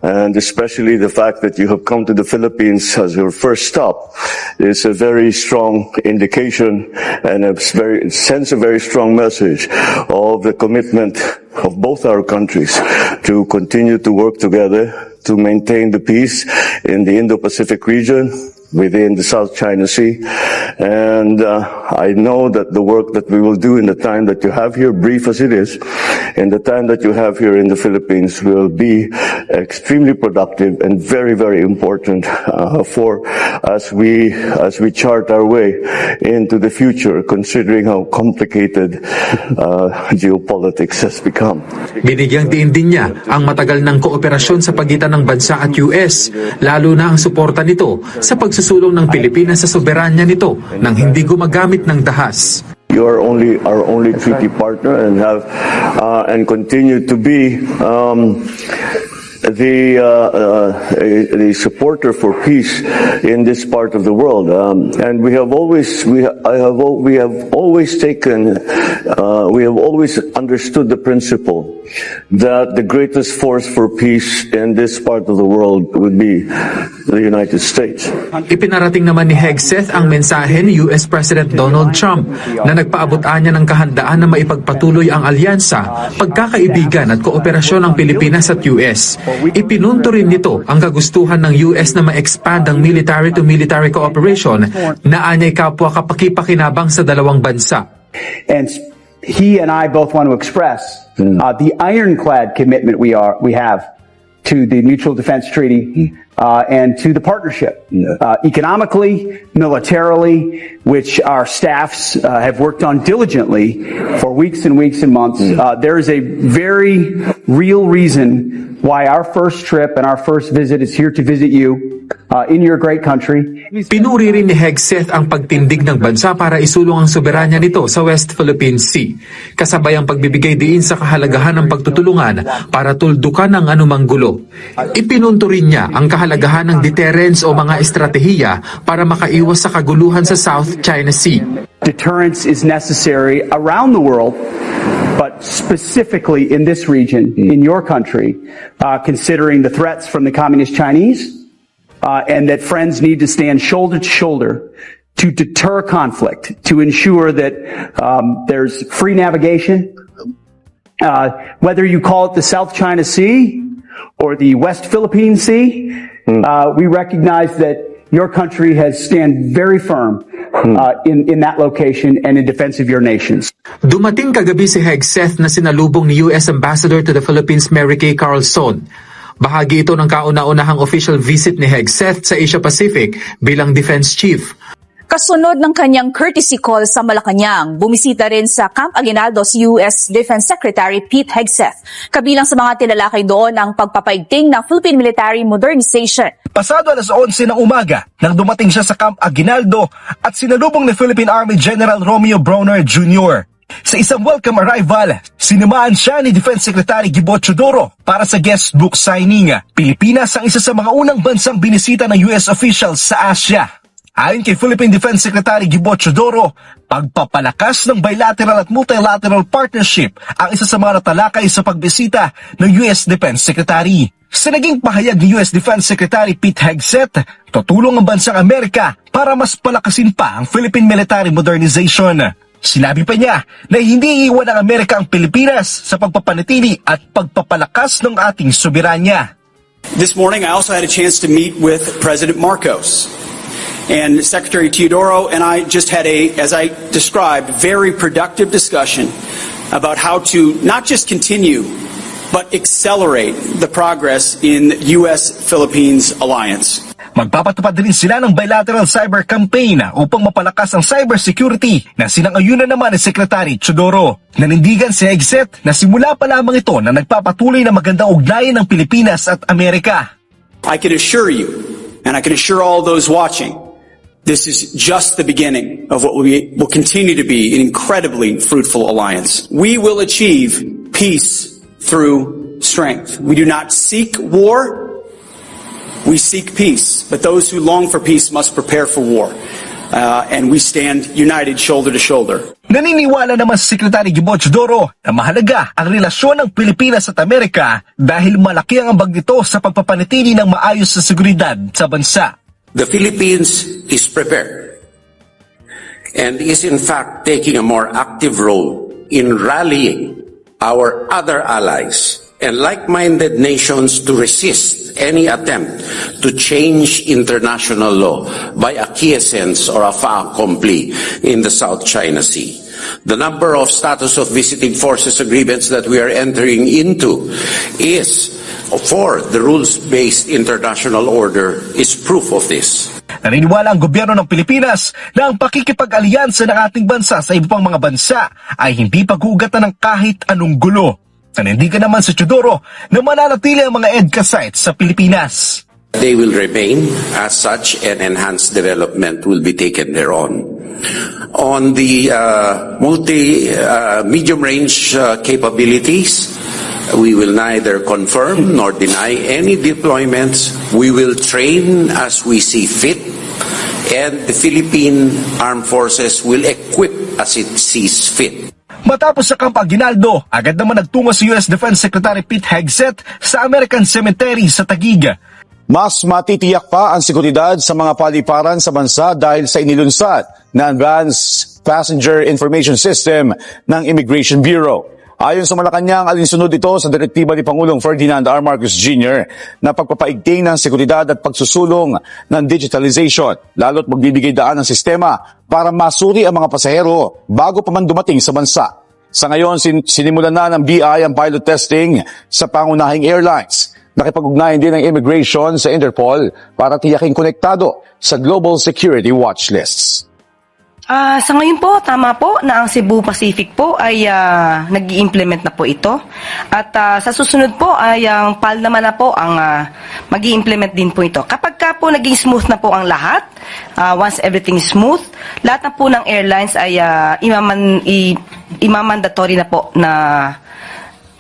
and especially the fact that you have come to the Philippines as your first stop, is a very strong indication and sends a very strong message of the commitment of both our countries to continue to work together to maintain the peace in the Indo-Pacific region, within the South China Sea. And I know that the work that we will do in the time that you have here, brief as it is, in the time that you have here in the Philippines will be extremely productive and very, very important for as we chart our way into the future, considering how complicated geopolitics has become. Binigyang diin din niya ang matagal ng kooperasyon sa pagitan ng bansa at US, lalo na ang suporta nito sa pagsusulong ng Pilipinas sa soberanya nito nang hindi gumagamit ng dahas. You are our only treaty partner and have and continue to be the supporter for peace in this part of the world, and we have always understood the principle that the greatest force for peace in this part of the world would be the United States. Ipinarating naman ni Hegseth ang mensahe ni US President Donald Trump na nagpaabot-anya ng kahandaan na maipagpatuloy ang alyansa, pagkakaibigan at kooperasyon ng Pilipinas at US. Ipinunto rin nito ang kagustuhan ng US na ma-expand ang military-to-military cooperation na anyay kapwa kapakipakinabang sa dalawang bansa. And he and I both want to express the ironclad commitment we have to the Mutual Defense Treaty and to the partnership, economically, militarily, which our staffs have worked on diligently for weeks and weeks and months. There is a very real reason why our first trip and our first visit is here to visit you in your great country. Pinuri rin ni Hegseth ang pagtindig ng bansa para isulong ang soberanya nito sa West Philippine Sea, kasabay ang pagbibigay diin sa kahalagahan ng pagtutulungan para tuldukan ang anumang gulo. Ipinunto rin niya ang kahalagahan ng deterrence o mga estratehiya para makaiwas sa kaguluhan sa South China Sea. Deterrence is necessary around the world but specifically in this region, in your country, considering the threats from the Communist Chinese, and that friends need to stand shoulder to shoulder to deter conflict, to ensure that there's free navigation, whether you call it the South China Sea or the West Philippine Sea. We recognize that your country has stand very firm in that location and in defense of your nations. Dumating kagabi si Hegseth na sinalubong ni U.S. Ambassador to the Philippines Mary Kay Carlson. Bahagi ito ng kauna-unahang official visit ni Hegseth sa Asia Pacific bilang Defense Chief. Kasunod ng kanyang courtesy call sa Malacanang, bumisita rin sa Camp Aguinaldo si U.S. Defense Secretary Pete Hegseth. Kabilang sa mga tinalakay doon ang pagpapaigting ng Philippine Military Modernization. Pasado alas 11 ng umaga nang dumating siya sa Camp Aguinaldo at sinalubong ni Philippine Army General Romeo Brawner Jr. Sa isang welcome arrival, sinimaan siya ni Defense Secretary Gibo Chodoro para sa guest book signing. Pilipinas ang isa sa mga unang bansang binisita ng U.S. officials sa Asia. Ayon kay Philippine Defense Secretary Gibo Chodoro, pagpapalakas ng bilateral at multilateral partnership ang isa sa mga natalakay sa pagbisita ng U.S. Defense Secretary. Sa naging pahayag ni U.S. Defense Secretary Pete Hegseth, tutulong ang bansang Amerika para mas palakasin pa ang Philippine Military Modernization. Sinabi pa niya na hindi iiwan ng Amerika ang Pilipinas sa pagpapanatili at pagpapalakas ng ating soberanya. This morning I also had a chance to meet with President Marcos. And Secretary Teodoro and I just had as I described, very productive discussion about how to not just continue, but accelerate the progress in U.S.-Philippines alliance. Magpapatupad rin sila ng bilateral cyber campaign upang mapalakas ang cybersecurity na sinangayunan naman ni Secretary Chodoro. Nanindigan si Hegseth na simula pa lamang ito na nagpapatuloy na magandang ugnayan ng Pilipinas at Amerika. I can assure you, and I can assure all those watching, this is just the beginning of what will continue to be an incredibly fruitful alliance. We will achieve peace through strength. We do not seek war, we seek peace. But those who long for peace must prepare for war. And we stand united shoulder to shoulder. Naniniwala naman si Secretary Gibo Chodoro na mahalaga ang relasyon ng Pilipinas at Amerika dahil malaki ang ambag nito sa pagpapanatili ng maayos na seguridad sa bansa. The Philippines is prepared and is in fact taking a more active role in rallying our other allies and like-minded nations to resist any attempt to change international law by acquiescence or a fait accompli in the South China Sea. The number of status of visiting forces agreements that we are entering into is for the rules-based international order is proof of this. Naniniwala ang gobyerno ng Pilipinas na ang pakikipag-alyansa ng ating bansa sa iba pang mga bansa ay hindi pag-uugatan ng kahit anong gulo. Nanindigan naman si Chodoro na mananatili ang mga EDCA sites sa Pilipinas. They will remain as such and enhanced development will be taken thereon. On the medium-range capabilities, we will neither confirm nor deny any deployments. We will train as we see fit, and the Philippine Armed Forces will equip as it sees fit. Matapos sa Camp Aguinaldo, agad naman nagtungo si U.S. Defense Secretary Pete Hegseth sa American Cemetery sa Taguig. Mas matitiyak pa ang seguridad sa mga paliparan sa bansa dahil sa inilunsad na Advanced Passenger Information System ng Immigration Bureau. Ayon sa Malacanang, alinsunod ito sa direktiba ni Pangulong Ferdinand R. Marcos Jr. na pagpapaigting ng seguridad at pagsusulong ng digitalization, lalo't magbibigay daan ng sistema para masuri ang mga pasahero bago pa man dumating sa bansa. Sa ngayon, sinimulan na ng BI ang pilot testing sa pangunahing airlines. Nakipag-ugnayan din ng immigration sa Interpol para tiyaking konektado sa Global Security Watch Lists. Sa ngayon po, tama po na ang Cebu Pacific po ay nag-i-implement na po ito. At sa susunod po ay ang PAL naman na po ang mag-i-implement din po ito. Kapag ka po naging smooth na po ang lahat, once everything is smooth, lahat na po ng airlines ay imamandatory na po na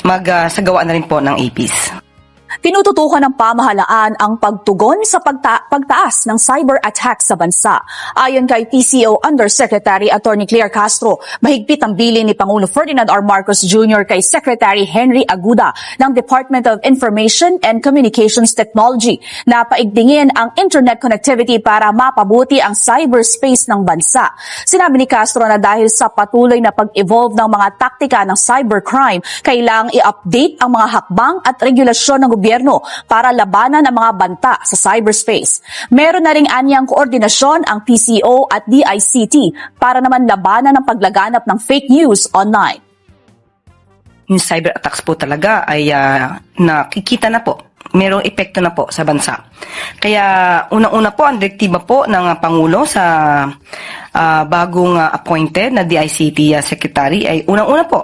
magsagawa na rin po ng APs. Tinututukan ng pamahalaan ang pagtugon sa pagtaas ng cyber attack sa bansa. Ayon kay PCO Undersecretary Attorney Claire Castro, mahigpit ang bilin ni Pangulo Ferdinand R. Marcos Jr. kay Secretary Henry Aguda ng Department of Information and Communications Technology na paigtingin ang internet connectivity para mapabuti ang cyberspace ng bansa. Sinabi ni Castro na dahil sa patuloy na pag-evolve ng mga taktika ng cybercrime, kailangang i-update ang mga hakbang at regulasyon ng gobyerno para labanan ang mga banta sa cyberspace. Meron na ring anyang koordinasyon ang PCO at DICT para naman labanan ang paglaganap ng fake news online. Yung cyber attacks po talaga ay nakikita na po. Merong epekto na po sa bansa. Kaya unang-una po ang direktiba po ng Pangulo sa bagong appointed na DICT Secretary ay unang-una po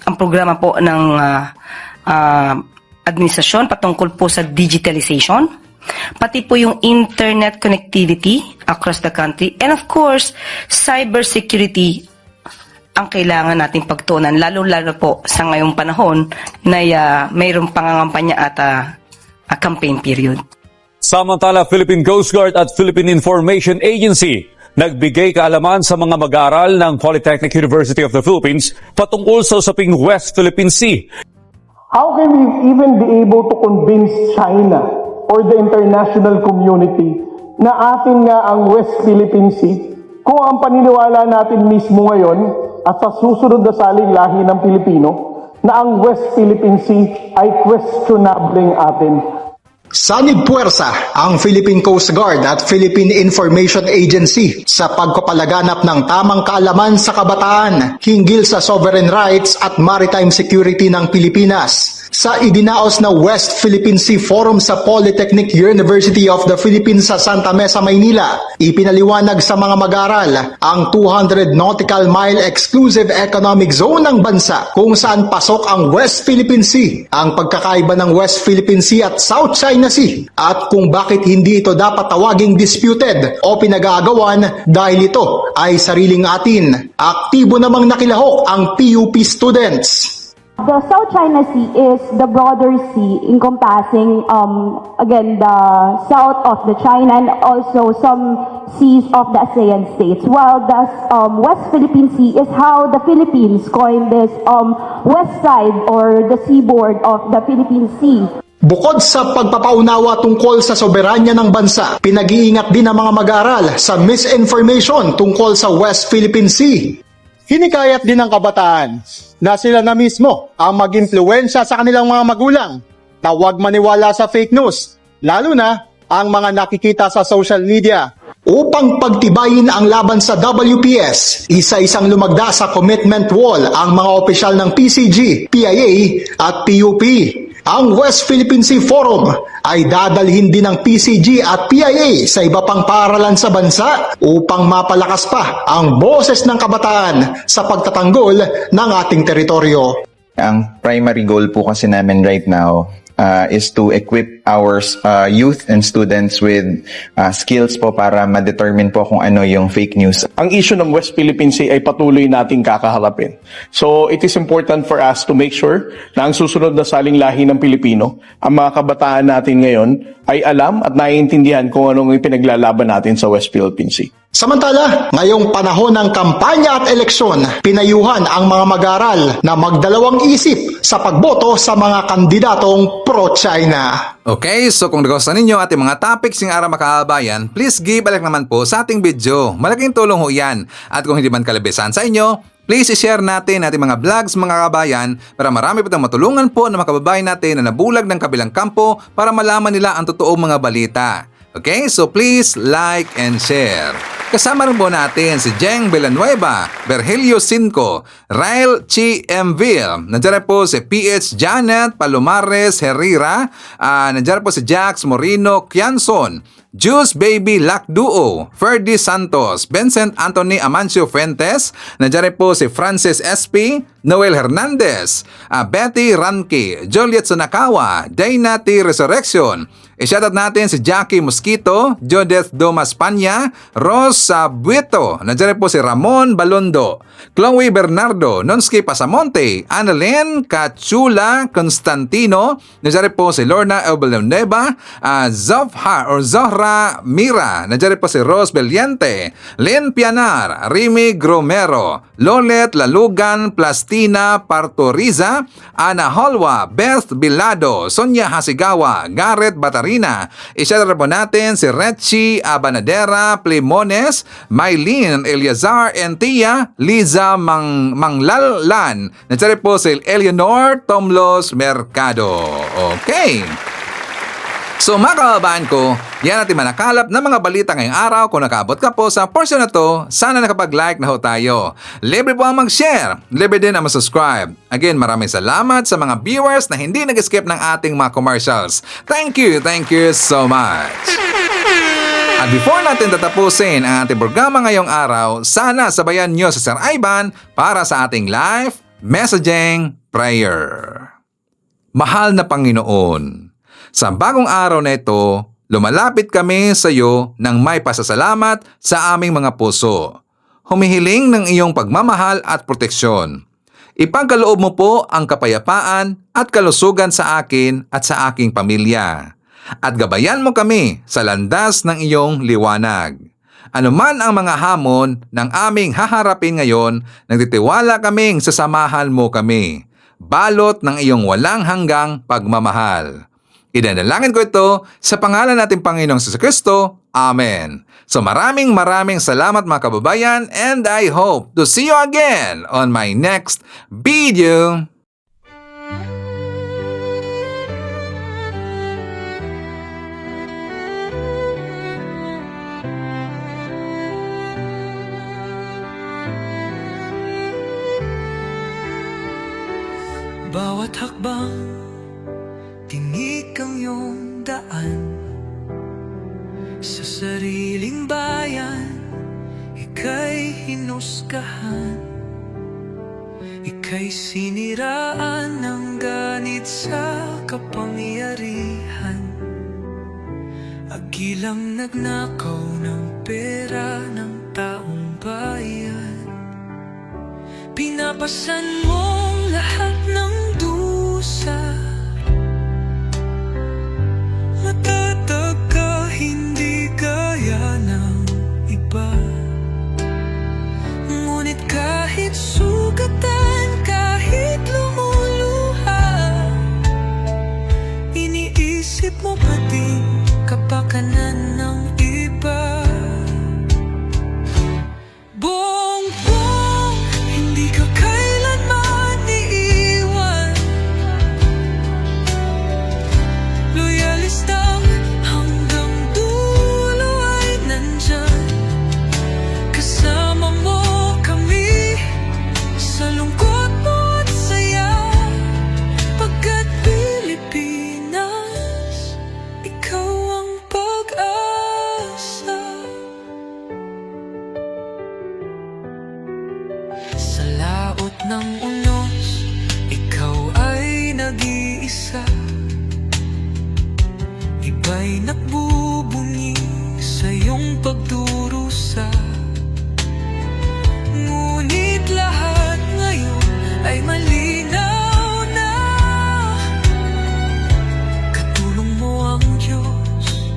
ang programa po ng administrasyon patungkol po sa digitalization, pati po yung internet connectivity across the country, and of course, cybersecurity ang kailangan nating pagtuunan, lalo-lalo po sa ngayong panahon na mayroong pangangampanya at campaign period. Samantala, Philippine Coast Guard at Philippine Information Agency nagbigay kaalaman sa mga mag-aaral ng Polytechnic University of the Philippines patungkol sa usaping West Philippine Sea. How can we even be able to convince China or the international community na atin nga ang West Philippine Sea kung ang paniniwala natin mismo ngayon at sa susunod na saling lahi ng Pilipino na ang West Philippine Sea ay questionable atin? Sanib puwersa ang Philippine Coast Guard at Philippine Information Agency sa pagpapalaganap ng tamang kaalaman sa kabataan hinggil sa sovereign rights at maritime security ng Pilipinas. Sa idinaos na West Philippine Sea Forum sa Polytechnic University of the Philippines sa Santa Mesa, Maynila, ipinaliwanag sa mga mag-aaral ang 200 nautical mile exclusive economic zone ng bansa kung saan pasok ang West Philippine Sea, ang pagkakaiba ng West Philippine Sea at South China Sea, at kung bakit hindi ito dapat tawaging disputed o pinag-aagawan dahil ito ay sariling atin. Aktibo namang nakilahok ang PUP students. The South China Sea is the broader sea encompassing, again, the south of the China and also some seas of the ASEAN states, while the West Philippine Sea is how the Philippines coined this west side or the seaboard of the Philippine Sea. Bukod sa pagpapaunawa tungkol sa soberanya ng bansa, pinag-iingat din ang mga mag-aaral sa misinformation tungkol sa West Philippine Sea. Hinikayat din ng kabataan na sila na mismo ang mag-impluwensya sa kanilang mga magulang na huwag maniwala sa fake news, lalo na ang mga nakikita sa social media. Upang pagtibayin ang laban sa WPS, isa-isang lumagda sa commitment wall ang mga opisyal ng PCG, PIA at PUP. Ang West Philippine Sea Forum ay dadalhin din ng PCG at PIA sa iba pang paaralan sa bansa upang mapalakas pa ang boses ng kabataan sa pagtatanggol ng ating teritoryo. Ang primary goal po kasi namin right now is to equip our youth and students with skills po para ma-determine po kung ano yung fake news. Ang issue ng West Philippine Sea ay patuloy nating kakaharapin. So it is important for us to make sure na ang susunod na saling lahi ng Pilipino, ang mga kabataan natin ngayon ay alam at naiintindihan kung anong ipinaglalaban natin sa West Philippine Sea. Samantala, ngayong panahon ng kampanya at eleksyon, pinayuhan ang mga mag-aaral na magdalawang isip sa pagboto sa mga kandidatong pro-China. Okay, so kung nagustuhan ninyo ating mga topics ng araw makabayan, please give a like naman po sa ating video. Malaking tulong ho yan. At kung hindi man kalabisan sa inyo, please i-share natin ating mga vlogs mga kabayan para marami pa tayong matulungan po ng mga kababayan natin na nabulag ng kabilang kampo para malaman nila ang totoong mga balita. Okay, so please like and share. Kasama rin po natin si Jeng Villanueva, Virgilio Cinco, Rael Chi Mville, nandiyan po si PH Janet Palomares Herrera, nandiyan po si Jax Moreno Quianzon, Juice Baby Lakduo, Ferdy Santos, Vincent Anthony Amancio Fuentes, nandiyan po si Francis SP, Noel Hernandez, Betty Ranke, Juliet Sunakawa, Dana T. Resurrection, I-shoutout natin si Jackie Mosquito, Judith Domas Panya, Rosa Bueto, nandiyan rin po si Ramon Balondo, Chloe Bernardo, Nonski Pasamonte, Annalyn Cachula Constantino, nandiyan rin po si Lorna Villanueva, Zohra Mira, nandiyan rin po si Rose Beliente, Lynn Pianar, Remy Gromero, Lolet Lalugan Plastina Partoriza, Ana Holwa, Beth Bilado, Sonia Hasigawa, Garrett Batarina. I-share po natin si Rechi Abanadera Plimones, Mylene Eliazar Entia, Liza Manglallan. Nandiyan po si Eleanor Tomlos Mercado. Okay. So mga kababayan ko, yan natin manakalap ng mga balita ngayong araw. Kung nakaabot ka po sa portion na to, sana nakapag-like na ho tayo. Libre po ang mag-share, libre din ang mag-subscribe. Again, maraming salamat sa mga viewers na hindi nag-skip ng ating mga commercials. Thank you so much. At before natin tatapusin ang ating programa ngayong araw, sana sabayan nyo sa Sir Ivan para sa ating live messaging prayer. Mahal na Panginoon, sa bagong araw na ito, lumalapit kami sa iyo ng may pasasalamat sa aming mga puso. Humihiling ng iyong pagmamahal at proteksyon. Ipagkaloob mo po ang kapayapaan at kalusugan sa akin at sa aking pamilya. At gabayan mo kami sa landas ng iyong liwanag. Anuman ang mga hamon ng aming haharapin ngayon, nagtitiwala kaming sasamahan mo kami. Balot ng iyong walang hanggang pagmamahal. Idinalangin ko ito sa pangalan nating Panginoong Jesucristo. Amen. So maraming salamat mga kababayan, and I hope to see you again on my next video. Bawat hakbang tinik ang iyong daan sa sariling bayan, ika'y hinusgahan, ika'y siniraan ng ganit sa kapangyarihan. Agilang nagnakaw ng pera ng taong bayan, pinapasan mong lahat ng dusa. Matatag ka, hindi gaya ng iba. Ngunit kahit sugatan, kahit lumuluha, iniisip mo pa din kapakanan ng iba. Bongbong, hindi ka kailanman iiwan. Loyalista hanggang dulo ay nandyan. Kasama mo kami sa lungkot mo at saya. Pagkat Pilipinas, ikaw ang pag-asa. Sa laot ng unos, ikaw ay nag-iisa. Iba'y nagbubunyi sa iyong pagdurusa. Ngunit lahat ngayon ay malinaw na. Katulong mo ang Diyos,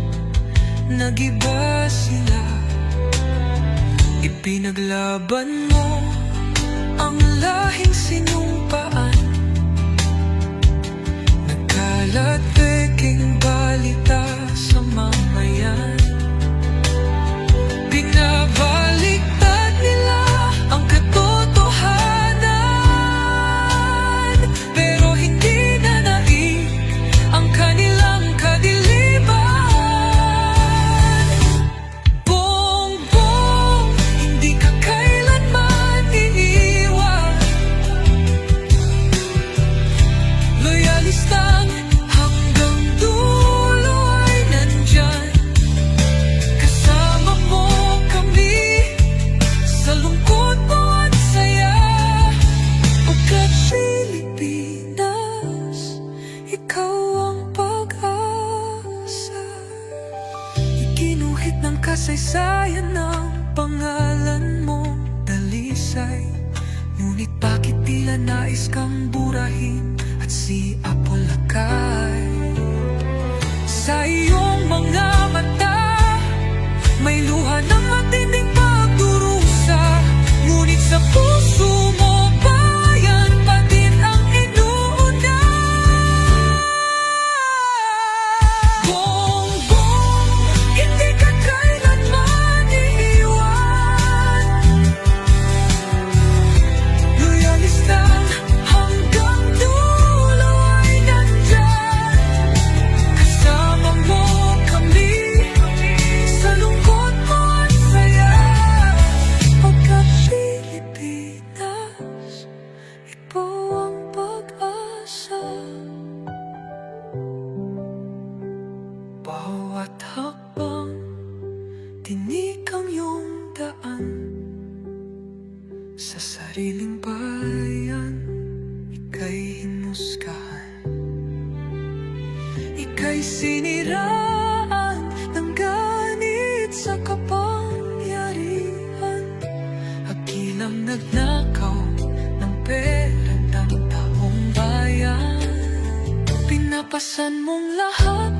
nag-iba sila. Ipinaglaban mo ang lahing sinumpaan. Nagkalat peking balita sa mamayan. Binabaliktad nila ang katotohanan, pero hindi na naig ang kanilang kadiliman. Bongbong, hindi ka kailanman iiwan. Loyalistang hanggang dulo ay nandyan. si Apolacay. Sa iyong mga mata, may luha ng matinding pagdurusa, ngunit sa puso mo, bayan pa din ang inuuna. Bongbong, hindi ka kailanman iiwan. Loyalista hanggang dulo ay nandyan. Kasama mo kami sa lungkot mo at saya. Pagkat Pilipinas, ikaw ang pag-asa. Bawat hakbang, tinik ang iyong daan. Sa sariling bayan, ika'y hinusgahan. Ika'y siniraan ng ganit sa kapangyarihan. Hakilang nagnakaw ng pera ng taong bayan. Pinapasan mong lahat